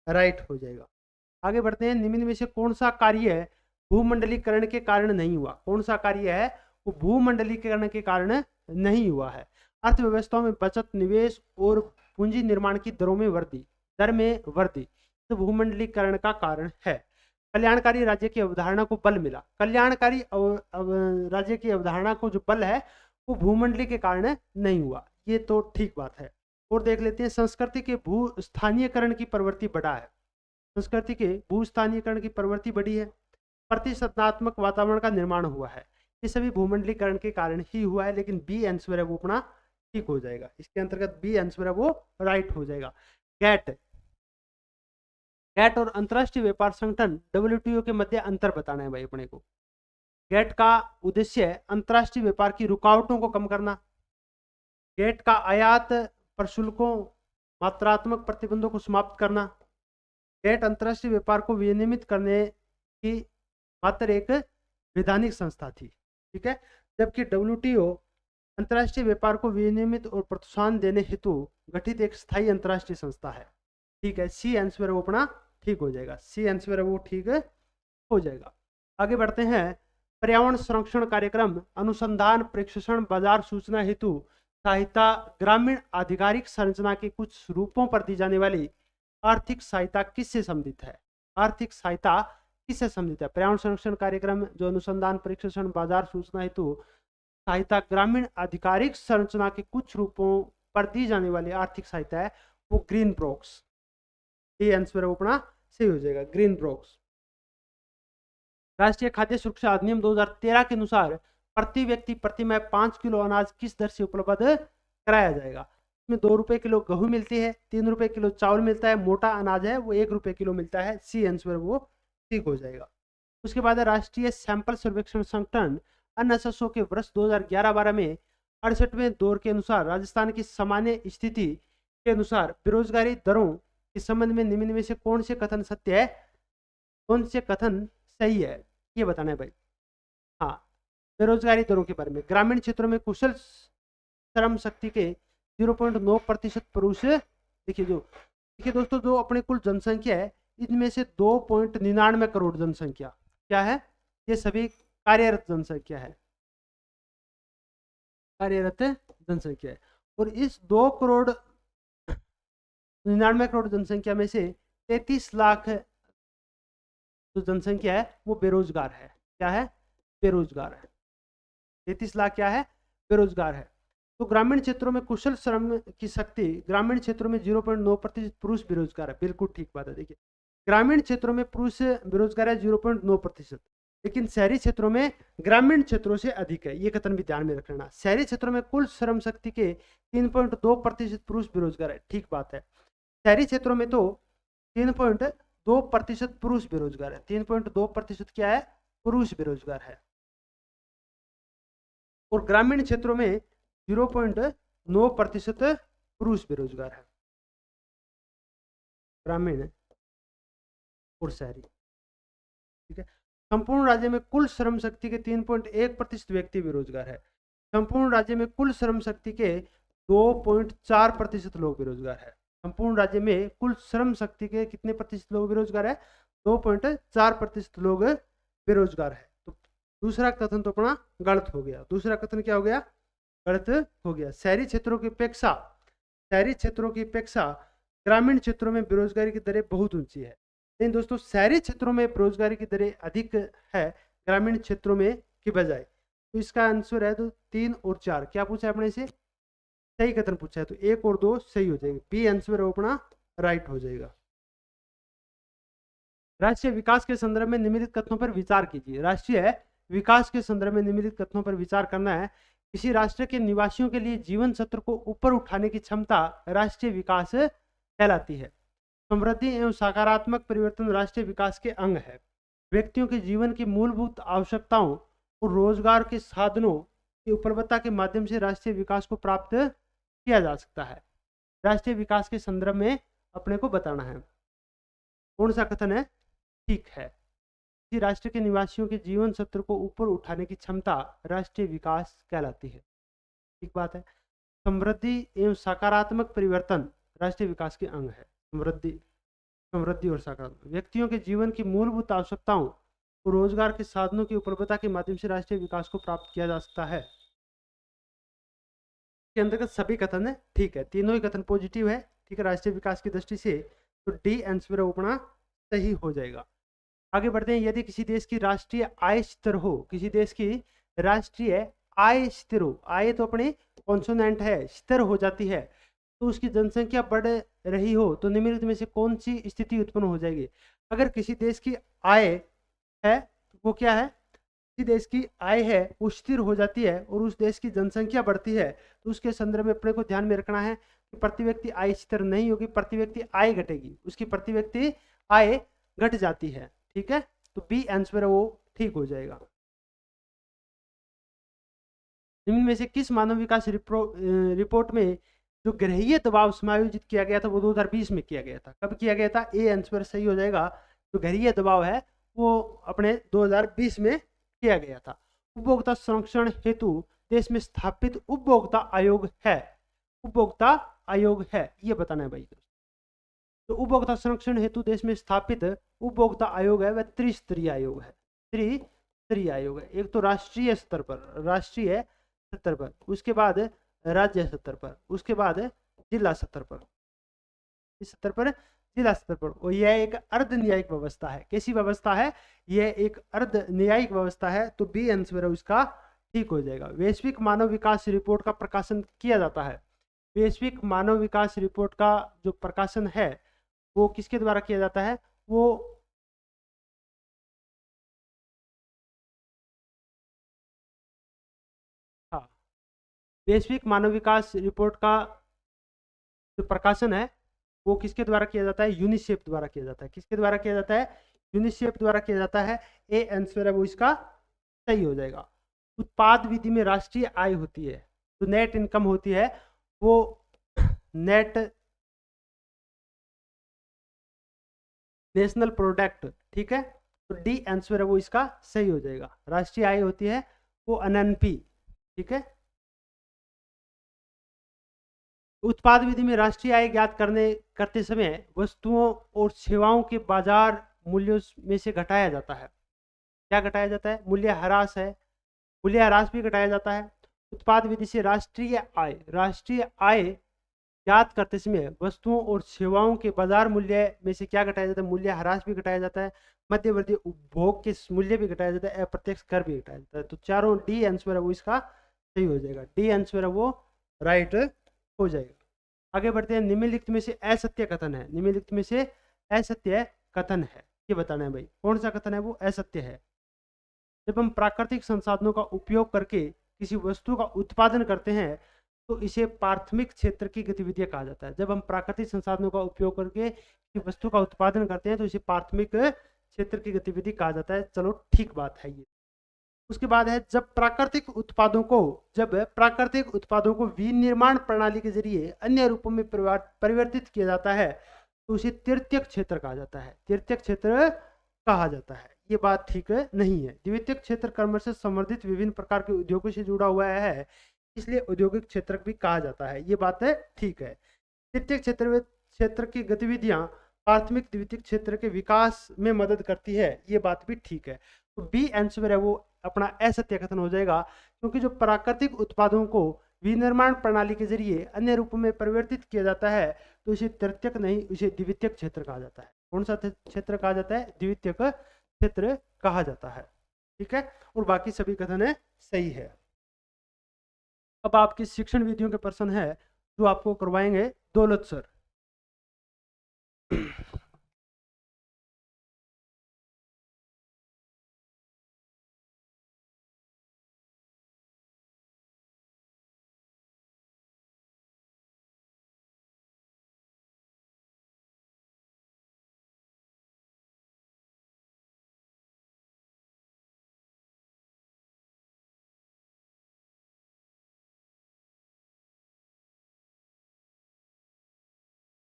राइट हो जाएगा। आगे बढ़ते हैं। निम्न में से कौन सा कार्य भूमंडलीकरण के कारण नहीं हुआ? कौन सा कार्य है वो भूमंडलीकरण के कारण नहीं हुआ है। अर्थव्यवस्था में बचत, निवेश और पूंजी निर्माण की दर में वृद्धि तो भूमंडलीकरण का कारण है। कल्याणकारी राज्य की अवधारणा को बल मिला। कल्याणकारी राज्य की अवधारणा को जो बल है वो भूमंडली के कारण नहीं हुआ, ये तो ठीक बात है। और देख लेते हैं, संस्कृति के भूस्थानीयकरण की प्रवृत्ति बढ़ा है। संस्कृति के भूस्थानीयकरण की प्रवृत्ति बढ़ी है। प्रतिशतात्मक वातावरण का निर्माण हुआ है। ये सभी भूमंडलीकरण के कारण ही हुआ है, लेकिन बी आंसर है वो अपना ठीक हो जाएगा। इसके अंतर्गत बी आंसर है वो राइट हो जाएगा। गैट गैट और अंतर्राष्ट्रीय व्यापार संगठन डब्ल्यूटीओ के मध्य अंतर बताना है भाई अपने को। गैट का उद्देश्य है अंतर्राष्ट्रीय व्यापार की रुकावटों को कम करना। गैट का आयात प्रशुल्कों, मात्रात्मक प्रतिबंधों को समाप्त करना। गैट अंतर्राष्ट्रीय व्यापार को विनियमित करने की मात्र एक वैधानिक संस्था थी, ठीक है, जबकि डब्ल्यूटीओ अंतर्राष्ट्रीय व्यापार को विनियमित और प्रोत्साहन देने हेतु गठित एक स्थायी अंतर्राष्ट्रीय संस्था है। ठीक है, सी आंसर वो अपना ठीक हो जाएगा। सी आंसर वो ठीक हो जाएगा। आगे बढ़ते हैं। पर्यावरण संरक्षण कार्यक्रम, अनुसंधान, प्रशिक्षण, बाजार सूचना हेतु सहायता, ग्रामीण आधिकारिक संरचना के कुछ रूपों पर दी जाने वाली आर्थिक सहायता किससे संबंधित है? आर्थिक सहायता किससे संबंधित है? पर्यावरण संरक्षण कार्यक्रम जो अनुसंधान, प्रशिक्षण, बाजार सूचना हेतु सहायता, ग्रामीण आधिकारिक संरचना के कुछ रूपों पर दी जाने वाली आर्थिक सहायता है वो ग्रीन ब्रोक्स। ये आंसर अपना सही हो जाएगा, ग्रीन ब्रोक्स। राष्ट्रीय खाद्य सुरक्षा अधिनियम 2013 के अनुसार प्रति व्यक्ति प्रति माह 5 किलो अनाज किस दर से उपलब्ध कराया जाएगा? इसमें 2 रुपए किलो गेहूं मिलती है, 3 रुपए किलो चावल मिलता है, मोटा अनाज है वो 1 रुपए किलो मिलता है। सी आंसर वो ठीक हो जाएगा। उसके बाद राष्ट्रीय सैंपल सर्वेक्षण संगठन एनएसएसओ के वर्ष 2011-12 में 68वें दौर के अनुसार राजस्थान की सामान्य स्थिति के अनुसार बेरोजगारी दरों के संबंध में निम्न में से कौन से कथन सत्य है, कौन से कथन सही है, ये बताना है भाई। हाँ, बेरोजगारी दरों के बारे में, ग्रामीण क्षेत्रों में कुशल श्रम शक्ति के 0.9% पुरुष, देखिए दोस्तों, जो अपने कुल जनसंख्या है इनमें से 2.99 करोड़ जनसंख्या क्या है? ये सभी कार्यरत जनसंख्या है, कार्यरत जनसंख्या है। और इस 2.99 करोड़ जनसंख्या में से 33 लाख जो जनसंख्या है वो बेरोजगार है। क्या है? बेरोजगार है। 33 लाख क्या है? बेरोजगार है। तो ग्रामीण क्षेत्रों में कुशल श्रम की शक्ति, ग्रामीण क्षेत्रों में 0.9% पुरुष बेरोजगार है। बिल्कुल ठीक बात है। देखिए, ग्रामीण क्षेत्रों में पुरुष बेरोजगार है 0.9%, लेकिन शहरी क्षेत्रों में ग्रामीण क्षेत्रों से अधिक है। ये कथन भी ध्यान में रखना। शहरी क्षेत्रों में कुल श्रम शक्ति के 3.2% पुरुष बेरोजगार है। ठीक बात है। शहरी क्षेत्रों में तो 3.2% पुरुष बेरोजगार है। 3.2% क्या है? पुरुष बेरोजगार है। और ग्रामीण क्षेत्रों में 0.9% पुरुष बेरोजगार है। ग्रामीण और शहरी, ठीक है। संपूर्ण राज्य में कुल श्रम शक्ति के 3.1% व्यक्ति बेरोजगार है। संपूर्ण राज्य में कुल श्रम शक्ति के 2.4% लोग बेरोजगार है। संपूर्ण राज्य में कुल श्रम शक्ति के कितने प्रतिशत लोग बेरोजगार है? 2.4% लोग बेरोजगार है। तो दूसरा कथन तो अपना गलत हो गया। दूसरा कथन क्या हो गया? गलत हो गया। शहरी क्षेत्रों की अपेक्षा ग्रामीण क्षेत्रों में बेरोजगारी की दरें बहुत ऊंची है। लेकिन दोस्तों, शहरी क्षेत्रों में बेरोजगारी की दरें अधिक है ग्रामीण क्षेत्रों में की बजाय। तो इसका आंसर है तो 3 और 4। क्या पूछा है अपने से? सही कथन पूछा है, तो 1 और 2 सही हो जाएगी। बी आंसर अपना राइट हो जाएगा। राष्ट्रीय विकास के संदर्भ में निम्नलिखित कथनों पर विचार कीजिए। राष्ट्रीय विकास के संदर्भ में निम्नलिखित कथनों पर विचार करना है। किसी राष्ट्र के निवासियों के लिए जीवन स्तर को ऊपर उठाने की क्षमता राष्ट्रीय विकास कहलाती है। समृद्धि एवं सकारात्मक परिवर्तन राष्ट्रीय विकास के अंग है। व्यक्तियों के जीवन की मूलभूत आवश्यकताओं और रोजगार के साधनों की उपलब्धता के माध्यम से राष्ट्रीय विकास को प्राप्त किया जा सकता है। राष्ट्रीय विकास के संदर्भ में अपने को बताना है कौन सा कथन है ठीक है। किसी राष्ट्र के निवासियों के जीवन स्तर को ऊपर उठाने की क्षमता राष्ट्रीय विकास कहलाती है। ठीक बात है। समृद्धि एवं सकारात्मक परिवर्तन राष्ट्रीय विकास के अंग है। समृद्धि और सकारात्मक व्यक्तियों के जीवन की मूलभूत आवश्यकताओं रोजगार के साधनों की उपलब्धता के माध्यम से राष्ट्रीय विकास को प्राप्त किया जा सकता है। के अंतर्गत सभी कथन है ठीक है, तीनों ही कथन पॉजिटिव है, ठीक है, राष्ट्रीय विकास की दृष्टि से, तो डी आंसर अपना सही हो जाएगा। आगे बढ़ते हैं। यदि किसी देश की राष्ट्रीय आय स्थिर हो, किसी देश की राष्ट्रीय आय स्थिर हो, आय तो अपने कॉन्सोनेंट है, स्थिर हो जाती है, तो उसकी जनसंख्या बढ़ रही हो, तो निम्नलिखित में से कौन सी स्थिति उत्पन्न हो जाएगी? अगर किसी देश की आय है, तो वो क्या है, किसी देश की आय है वो स्थिर हो जाती है और उस देश की जनसंख्या बढ़ती है, तो उसके संदर्भ में अपने को ध्यान में रखना है कि प्रति व्यक्ति आय स्थिर नहीं होगी, प्रति व्यक्ति आय घटेगी, उसकी प्रति व्यक्ति आय घट जाती है, ठीक है, तो बी आंसर है वो ठीक हो जाएगा। निम्न में से किस मानव विकास रिपोर्ट में जो ग्रहीय दबाव समायोजित किया गया था वो 2020 में किया गया था? कब किया गया था? ए आंसर सही हो जाएगा। जो ग्रहीय दबाव है वो अपने 2020 में किया गया था। उपभोक्ता संरक्षण हेतु देश में स्थापित उपभोक्ता आयोग है, उपभोक्ता आयोग है, ये बताना है भाई। तो उपभोक्ता संरक्षण हेतु देश में स्थापित उपभोक्ता आयोग है वह त्रिस्तरीय आयोग है, त्रिस्तरीय आयोग है। एक तो राष्ट्रीय स्तर पर, राष्ट्रीय स्तर पर, उसके बाद राज्य स्तर पर, उसके बाद जिला स्तर पर, इस स्तर पर जिला स्तर पर, और यह एक अर्ध न्यायिक व्यवस्था है। कैसी व्यवस्था है? यह एक अर्ध न्यायिक व्यवस्था है, तो बी आंसर है उसका ठीक हो जाएगा। वैश्विक मानव विकास रिपोर्ट का प्रकाशन किया जाता है। वैश्विक मानव विकास रिपोर्ट का जो प्रकाशन है वो किसके द्वारा किया जाता है? वो हाँ, वैश्विक मानव विकास रिपोर्ट का जो प्रकाशन है वो किसके द्वारा किया जाता है? यूनिसेफ द्वारा किया जाता है। किसके द्वारा किया जाता है? यूनिसेफ द्वारा किया जाता है। ए आंसर है वो इसका सही हो जाएगा। उत्पाद विधि में राष्ट्रीय आय होती है, जो नेट इनकम होती है वो नेट नेशनल प्रोडक्ट, ठीक है, तो डी आंसर है वो इसका सही हो जाएगा। राष्ट्रीय आय होती है वो एनएनपी, ठीक है। उत्पाद विधि में राष्ट्रीय आय ज्ञात करते समय वस्तुओं और सेवाओं के बाजार मूल्यों में से घटाया जाता है। क्या घटाया जाता है? मूल्य ह्रास है, मूल्य ह्रास भी घटाया जाता है। उत्पाद विधि से राष्ट्रीय आय ज्ञात करते समय वस्तुओं और सेवाओं के बाजार मूल्य में से क्या घटाया जाता है? मूल्य ह्रास भी घटाया जाता है, मध्यवर्ती उपभोग के मूल्य भी घटाया जाता है, अप्रत्यक्ष कर भी घटाया जाता है। तो चारों डी आंसर है वो इसका सही हो जाएगा। डी आंसर है वो राइट हो जाएगा। आगे बढ़ते हैं। निम्नलिखित में से असत्य कथन है, निम्नलिखित में से असत्य कथन है, ये बताना है भाई कौन सा कथन है वो असत्य है। जब हम प्राकृतिक संसाधनों का उपयोग करके किसी वस्तु का उत्पादन करते हैं तो इसे प्राथमिक क्षेत्र की गतिविधियां कहा जाता है। जब हम प्राकृतिक संसाधनों का उपयोग करके किसी वस्तु का उत्पादन करते हैं तो इसे प्राथमिक क्षेत्र की गतिविधि कहा जाता है। चलो ठीक बात है ये। उसके बाद है जब प्राकृतिक उत्पादों को विनिर्माण प्रणाली के जरिए अन्य रूपों में परिवर्तित किया जाता है तो उसे तृतीयक क्षेत्र कहा जाता है, तृतीयक क्षेत्र कहा जाता है। ये बात ठीक नहीं है। द्वितीयक क्षेत्र कर्म से संवर्धित विभिन्न प्रकार के उद्योगों से जुड़ा हुआ है, इसलिए औद्योगिक क्षेत्र भी कहा जाता है। ये बात है ठीक है। तृतीयक क्षेत्र की गतिविधियां प्राथमिक द्वितीयक क्षेत्र के विकास में मदद करती है, ये बात भी ठीक है। तो बी आंसर है वो अपना असत्य कथन हो जाएगा, क्योंकि जो प्राकृतिक उत्पादों को विनिर्माण प्रणाली के जरिए अन्य रूपों में परिवर्तित किया जाता है तो इसे तृतीयक नहीं, इसे द्वितीयक क्षेत्र कहा जाता है। कौन सा क्षेत्र कहा जाता है? द्वितीयक क्षेत्र कहा जाता है, ठीक है। और बाकी सभी कथन है सही है। अब आपकी शिक्षण विधियों के प्रश्न है जो आपको करवाएंगे दौलत सर।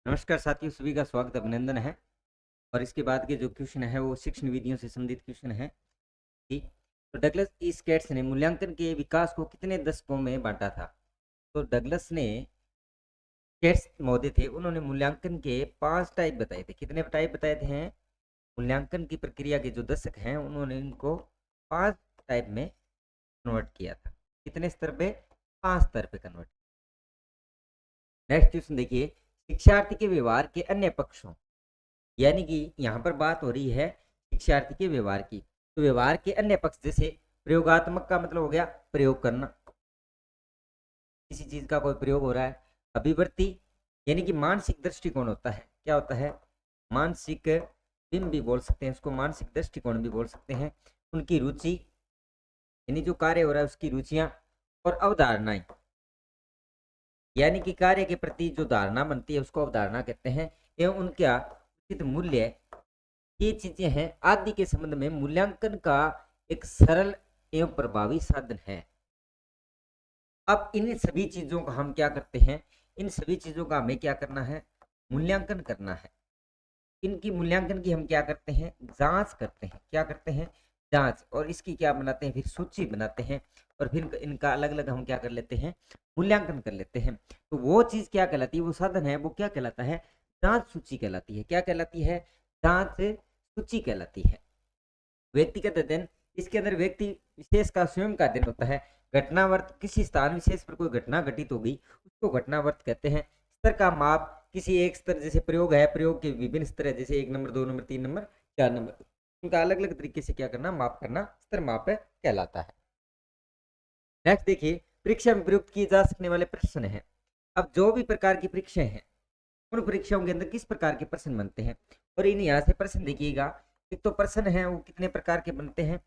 नमस्कार साथियों, सभी का स्वागत अभिनंदन है। और इसके बाद के जो क्वेश्चन है वो शिक्षण विधियों से संबंधित क्वेश्चन है। ठीक, तो डगलस ई स्केट्स ने मूल्यांकन के विकास को कितने दशकों में बांटा था? तो डगलस ने स्केट्स महोदय थे, उन्होंने मूल्यांकन के 5 टाइप बताए थे। कितने टाइप बताए थे? मूल्यांकन की प्रक्रिया के जो दशक हैं उन्होंने इनको 5 टाइप में कन्वर्ट किया था। कितने स्तर पे? 5 स्तर पे कन्वर्ट। नेक्स्ट क्वेश्चन देखिए, शिक्षार्थी के व्यवहार के अन्य पक्षों, यानी कि यहाँ पर बात हो रही है शिक्षार्थी के व्यवहार की, तो व्यवहार के अन्य पक्ष जैसे प्रयोगात्मक का मतलब हो गया प्रयोग करना, किसी चीज का कोई प्रयोग हो रहा है। अभिवृत्ति यानी कि मानसिक दृष्टिकोण होता है, क्या होता है? मानसिक बिंब भी बोल सकते हैं उसको, मानसिक दृष्टिकोण भी बोल सकते हैं। उनकी रुचि यानी जो कार्य हो रहा है उसकी रुचियां, और अवधारणाएं यानी कि कार्य के प्रति जो धारणा बनती है उसको अवधारणा कहते हैं, एवं उनका उचित मूल्य, ये चीजें हैं आदि के संबंध में मूल्यांकन का एक सरल एवं प्रभावी साधन है। अब इन सभी चीजों का हम क्या करते हैं? इन सभी चीजों का हमें क्या करना है? मूल्यांकन करना है। इनकी मूल्यांकन की हम क्या करते हैं? जांच करते हैं। क्या करते हैं? जांच। और इसकी क्या बनाते हैं? फिर सूची बनाते हैं, और फिर इनका अलग अलग हम क्या कर लेते हैं? मूल्यांकन कर लेते हैं। तो वो चीज क्या कहलाती है? वो साधन है वो क्या कहलाता है? जांच सूची कहलाती है। क्या कहलाती है? जांच सूची कहलाती है। व्यक्तिगत अध्ययन, इसके अंदर व्यक्ति विशेष का स्वयं का अध्ययन होता है। घटनावर्त, किसी स्थान विशेष पर कोई घटना घटित हो गई उसको घटनावर्त कहते हैं। स्तर का माप, किसी एक स्तर, जैसे प्रयोग है, प्रयोग के विभिन्न स्तर है, जैसे 1 नंबर, 2 नंबर, 3 नंबर, 4 नंबर, उनका अलग अलग तरीके से क्या करना? माप करना, स्तर माप कहलाता है। नेक्स्ट देखिए, परीक्षा में प्रयुक्त किए जा सकने वाले प्रश्न हैं। अब जो भी प्रकार की परीक्षाएं हैं उन परीक्षाओं के अंदर किस प्रकार के प्रश्न बनते हैं, और इन यहाँ से प्रश्न देखिएगा। एक तो प्रश्न है वो कितने प्रकार के बनते हैं,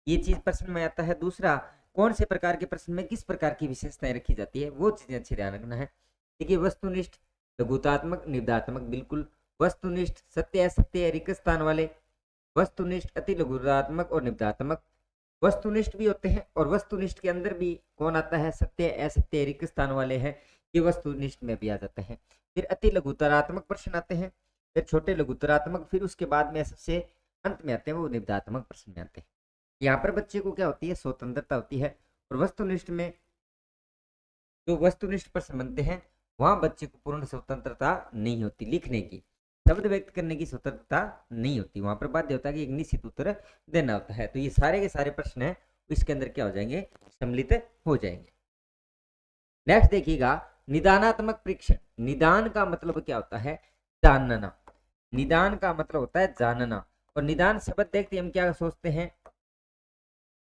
ये चीज प्रश्न में आता है। दूसरा, कौन से प्रकार के प्रश्न में किस प्रकार की विशेषताएं रखी जाती है, वो चीजें अच्छे ध्यान रखना है। देखिए, वस्तुनिष्ठ, लघुतात्मक, निबधात्मक, बिल्कुल वस्तुनिष्ठ, सत्य असत्य रिक्त स्थान वाले, वस्तुनिष्ठ, अति लघुतात्मक और निबधात्मक, वस्तुनिष्ठ भी होते हैं, और वस्तुनिष्ठ के अंदर भी कौन आता है? सत्य असत्य रिक्त स्थान वाले हैं, ये वस्तुनिष्ठ में भी आ जाते हैं। फिर अति लघुतरात्मक प्रश्न आते हैं, फिर छोटे लघुतरात्मक, फिर उसके बाद में सबसे अंत में आते हैं वो निबधात्मक प्रश्न में आते हैं। यहाँ पर बच्चे को क्या होती है? स्वतंत्रता होती है। और वस्तुनिष्ठ में जो वस्तुनिष्ठ प्रश्न बनते हैं वहां बच्चे को पूर्ण स्वतंत्रता नहीं होती, लिखने की, शब्द व्यक्त करने की स्वतंत्रता नहीं होती। वहां पर बाध्य होता है कि एक निश्चित उत्तर देना होता है। तो ये सारे के सारे प्रश्न है इसके अंदर क्या हो जाएंगे? सम्मिलित हो जाएंगे। नेक्स्ट देखिएगा, निदानात्मक परीक्षण। निदान का मतलब क्या होता है? जानना। निदान का मतलब होता है जानना। और निदान शब्द देखते हम क्या सोचते हैं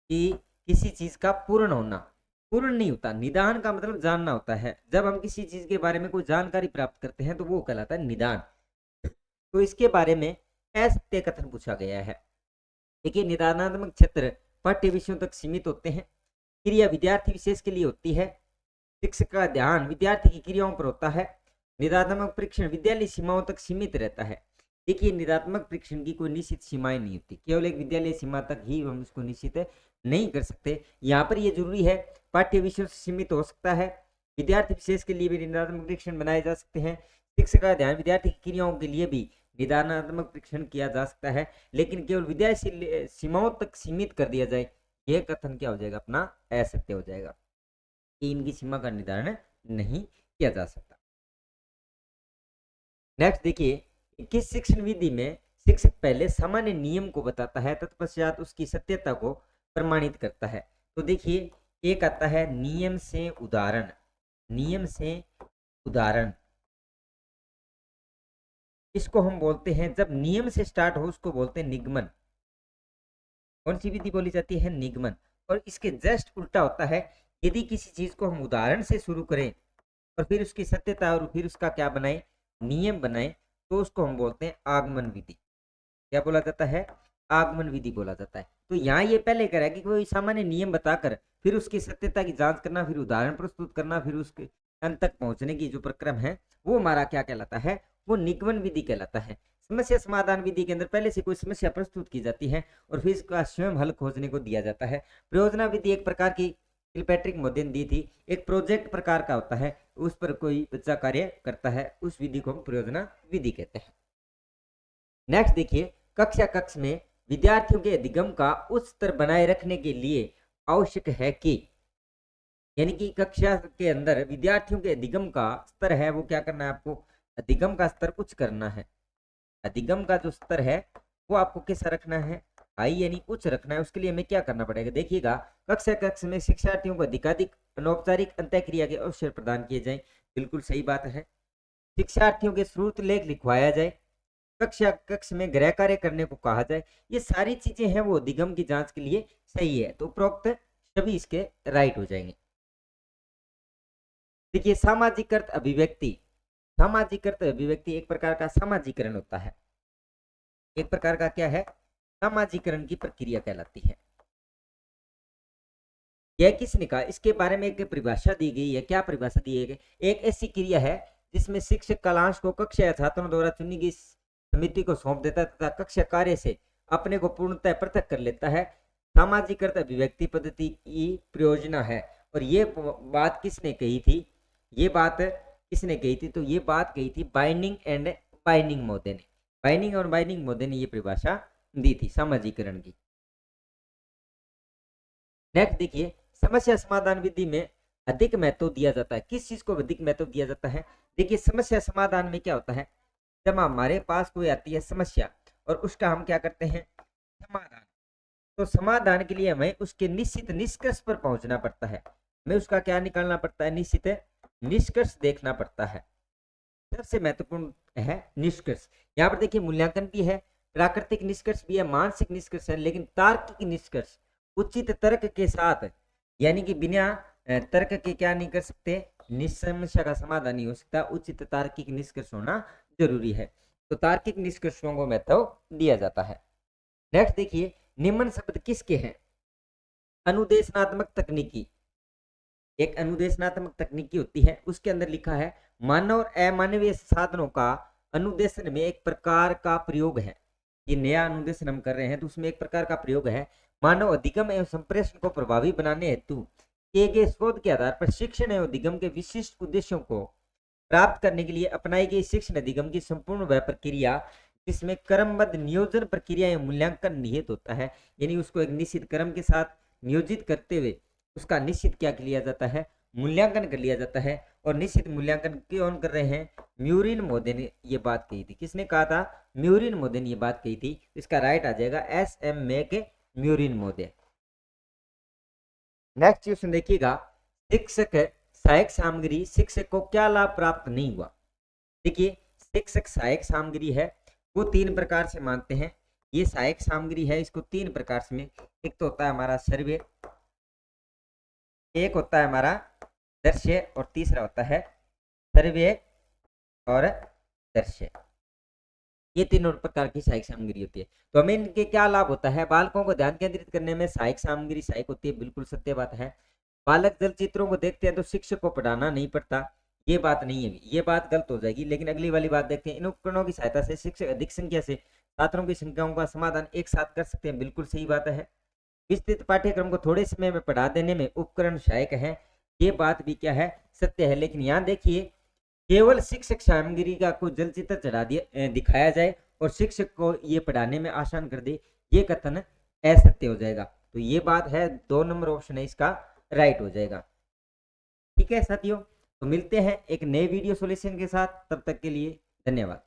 कि किसी चीज का पूर्ण होना। पूर्ण नहीं होता, निदान का मतलब जानना होता है। जब हम किसी चीज के बारे में कोई जानकारी प्राप्त करते हैं तो वो कहलाता है निदान। तो इसके बारे में असत्य कथन पूछा गया है। देखिए, निदानात्मक क्षेत्र पाठ्य विषयों तक सीमित होते हैं, क्रिया विद्यार्थी विशेष के लिए होती है, शिक्षक का ध्यान विद्यार्थी की क्रियाओं पर होता है, निदानात्मक परीक्षण विद्यालय सीमाओं तक सीमित रहता है। देखिए, निदात्मक परीक्षण की कोई निश्चित सीमाएं नहीं होती, केवल एक विद्यालय सीमा तक ही हम इसको निश्चित नहीं कर सकते। यहाँ पर ये जरूरी है, पाठ्य विषयों से सीमित हो सकता है, विद्यार्थी विशेष के लिए भी निदानात्मक परीक्षण बनाए जा सकते हैं, शिक्षक का ध्यान विद्यार्थी की क्रियाओं के लिए भी निदानात्मक परीक्षण किया जा सकता है, लेकिन केवल विद्यालय सीमाओं तक सीमित कर दिया जाए, यह कथन क्या हो जाएगा? अपना असत्य हो जाएगा, कि इनकी सीमा का निर्धारण नहीं किया जा सकता। नेक्स्ट देखिए, किस शिक्षण विधि में शिक्षक पहले सामान्य नियम को बताता है, तत्पश्चात उसकी सत्यता को प्रमाणित करता है। तो देखिए, एक आता है नियम से उदाहरण। नियम से उदाहरण, इसको हम बोलते हैं, जब नियम से स्टार्ट हो उसको बोलते हैं निगमन। कौन सी विधि बोली जाती है? निगमन। और इसके जस्ट उल्टा होता है, यदि किसी चीज को हम उदाहरण से शुरू करें और फिर उसकी सत्यता और फिर उसका क्या बनाए? नियम बनाए, तो उसको हम बोलते हैं आगमन विधि। क्या बोला जाता है? आगमन विधि बोला जाता है। तो यहाँ ये पहले कह रहा है कि कोई सामान्य नियम बताकर फिर उसकी सत्यता की जांच करना, फिर उदाहरण प्रस्तुत करना, फिर उसके अंत तक पहुंचने की जो प्रक्रम है वो हमारा क्या कहलाता है? वो निगमन विधि कहलाता है। समस्या समाधान विधि के अंदर पहले से कोई समस्या प्रस्तुत की जाती है और फिर इसका स्वयं हल खोजने को दिया जाता है। प्रयोजना विधि एक प्रकार की किलपैट्रिक मॉडल दी थी, एक प्रोजेक्ट प्रकार का होता है, उस पर कोई बच्चा कार्य करता है, उस विधि को हम प्रयोजना विधि कहते हैं। नेक्स्ट देखिए, कक्षा कक्ष में विद्यार्थियों के अधिगम का उच्च स्तर बनाए रखने के लिए आवश्यक है कि, यानी कि कक्षा के अंदर विद्यार्थियों के अधिगम का स्तर है वो क्या करना है? आपको अधिगम का स्तर उच्च करना है। अधिगम का जो स्तर है वो आपको कैसा रखना है, हाई यानी उच्च रखना है। उसके लिए हमें क्या करना पड़ेगा, देखिएगा कक्ष में शिक्षार्थियों को अधिकाधिक अनौपचारिक अंत्यक्रिया के अवसर प्रदान किए जाए, बिल्कुल सही बात है। शिक्षार्थियों के श्रुत लेख लिखवाया जाए, कक्ष में गृह कार्य करने को कहा जाए, ये सारी चीजें हैं वो अधिगम की जांच के लिए सही है। तो उपरोक्त सभी इसके राइट हो जाएंगे। देखिए सामाजिकृत अभिव्यक्ति, सामाजिकृत अभिव्यक्ति एक प्रकार का सामाजिकरण होता है, एक प्रकार का क्या है, सामाजिकरण की प्रक्रिया कहलाती है। यह किसने कहा, इसके बारे में एक परिभाषा दी गई है। क्या परिभाषा दी गई, एक ऐसी क्रिया है जिसमें शिक्षक कालांश को कक्षा या छात्रों द्वारा चुनी गई समिति को सौंप देता है तथा कक्षा कार्य से अपने को पूर्णतः पृथक कर लेता है, सामाजिकृत अभिव्यक्ति पद्धति की प्रयोजना है। और ये बात किसने कही थी, ये बात किसने कही थी, तो ये बात कही थी बाइंडिंग एंड बाइंडिंग मोदे ने, बाइंडिंग और बाइंडिंग मोदे ने ये परिभाषा दी थी सामाजिकरण की। नेक्स्ट देखिए, समस्या समाधान विधि में अधिक महत्व दिया जाता है, किस चीज को अधिक महत्व दिया जाता है। देखिए समस्या समाधान में क्या होता है, जब हमारे पास कोई आती है समस्या और उसका हम क्या करते हैं, समाधान, तो समाधान के लिए हमें उसके निश्चित निष्कर्ष पर पहुंचना पड़ता है, हमें उसका क्या निकालना पड़ता है, निश्चित निष्कर्ष देखना पड़ता है। सबसे महत्वपूर्ण है निष्कर्ष। यहाँ पर देखिए मूल्यांकन भी है, प्राकृतिक निष्कर्ष भी है, मानसिक निष्कर्ष है, लेकिन तार्किक निष्कर्ष उचित तर्क के साथ, यानी कि बिना तर्क के क्या नहीं कर सकते, समस्या का समाधान नहीं हो सकता, उचित तार्किक निष्कर्ष होना जरूरी है। तो तार्किक निष्कर्षों को महत्व दिया जाता है। नेक्स्ट देखिए, निम्न शब्द किसके हैं, अनुदेशनात्मक तकनीकी, एक अनुदेशनात्मक तकनीकी होती है, उसके अंदर लिखा है मानव और अमानवीय साधनों का अनुदेशन में एक प्रकार का प्रयोग है। ये नया अनुदेशन हम कर रहे हैं तो उसमें एक प्रकार का प्रयोग है, मानव अधिगम एवं संप्रेषण को प्रभावी बनाने हेतु किए गए शोध के आधार पर शिक्षण एवं अधिगम के विशिष्ट उद्देश्यों को प्राप्त करने के लिए अपनाई गई शिक्षण अधिगम की संपूर्ण वह प्रक्रिया जिसमें क्रमबद्ध नियोजन प्रक्रिया एवं मूल्यांकन निहित होता है, यानी उसको एक निश्चित क्रम के साथ नियोजित करते हुए उसका निश्चित क्या किया जाता है, मूल्यांकन कर लिया जाता है। और निश्चित मूल्यांकन कौन कर रहे हैं, म्यूरिन मोदे ने ये बात कही थी, किसने कहा था, म्यूरिन मोदे ने ये बात कही थी। इसका राइट आ जाएगा SM मैक म्यूरिन मोदे। नेक्स्ट क्वेश्चन देखिएगा, शिक्षक सहायक सामग्री, शिक्षक को क्या लाभ प्राप्त नहीं हुआ। देखिए शिक्षक सहायक सामग्री है वो 3 प्रकार से मानते हैं, ये सहायक सामग्री है, इसको 3 प्रकार से में, एक तो होता है हमारा सर्वे, एक होता है हमारा दृश्य और तीसरा होता है सर्वे और दृश्य। ये तीनों प्रकार की सहायक सामग्री होती है। तो हमें इनके क्या लाभ होता है, बालकों को ध्यान केंद्रित करने में सहायक सामग्री सहायक होती है, बिल्कुल सत्य बात है। बालक चलचित्रों को देखते हैं तो शिक्षक को पढ़ाना नहीं पड़ता, ये बात नहीं है, ये बात गलत हो जाएगी। लेकिन अगली वाली बात देखते हैं, इन उपकरणों की सहायता से शिक्षक अधिक संख्या से छात्रों की संख्याओं का समाधान एक साथ कर सकते हैं, बिल्कुल सही बात है। विस्तृत पाठ्यक्रम को थोड़े समय में पढ़ा देने में उपकरण सहायक है, ये बात भी क्या है, सत्य है। लेकिन यहाँ देखिए केवल शिक्षक सामग्री का कोई चलचित्र चढ़ा दिया दिखाया जाए और शिक्षक को ये पढ़ाने में आसान कर दे, ये कथन असत्य हो जाएगा। तो ये बात है, 2 नंबर ऑप्शन है इसका राइट हो जाएगा। ठीक है साथियों, तो मिलते हैं एक नए वीडियो सॉल्यूशन के साथ, तब तक के लिए धन्यवाद।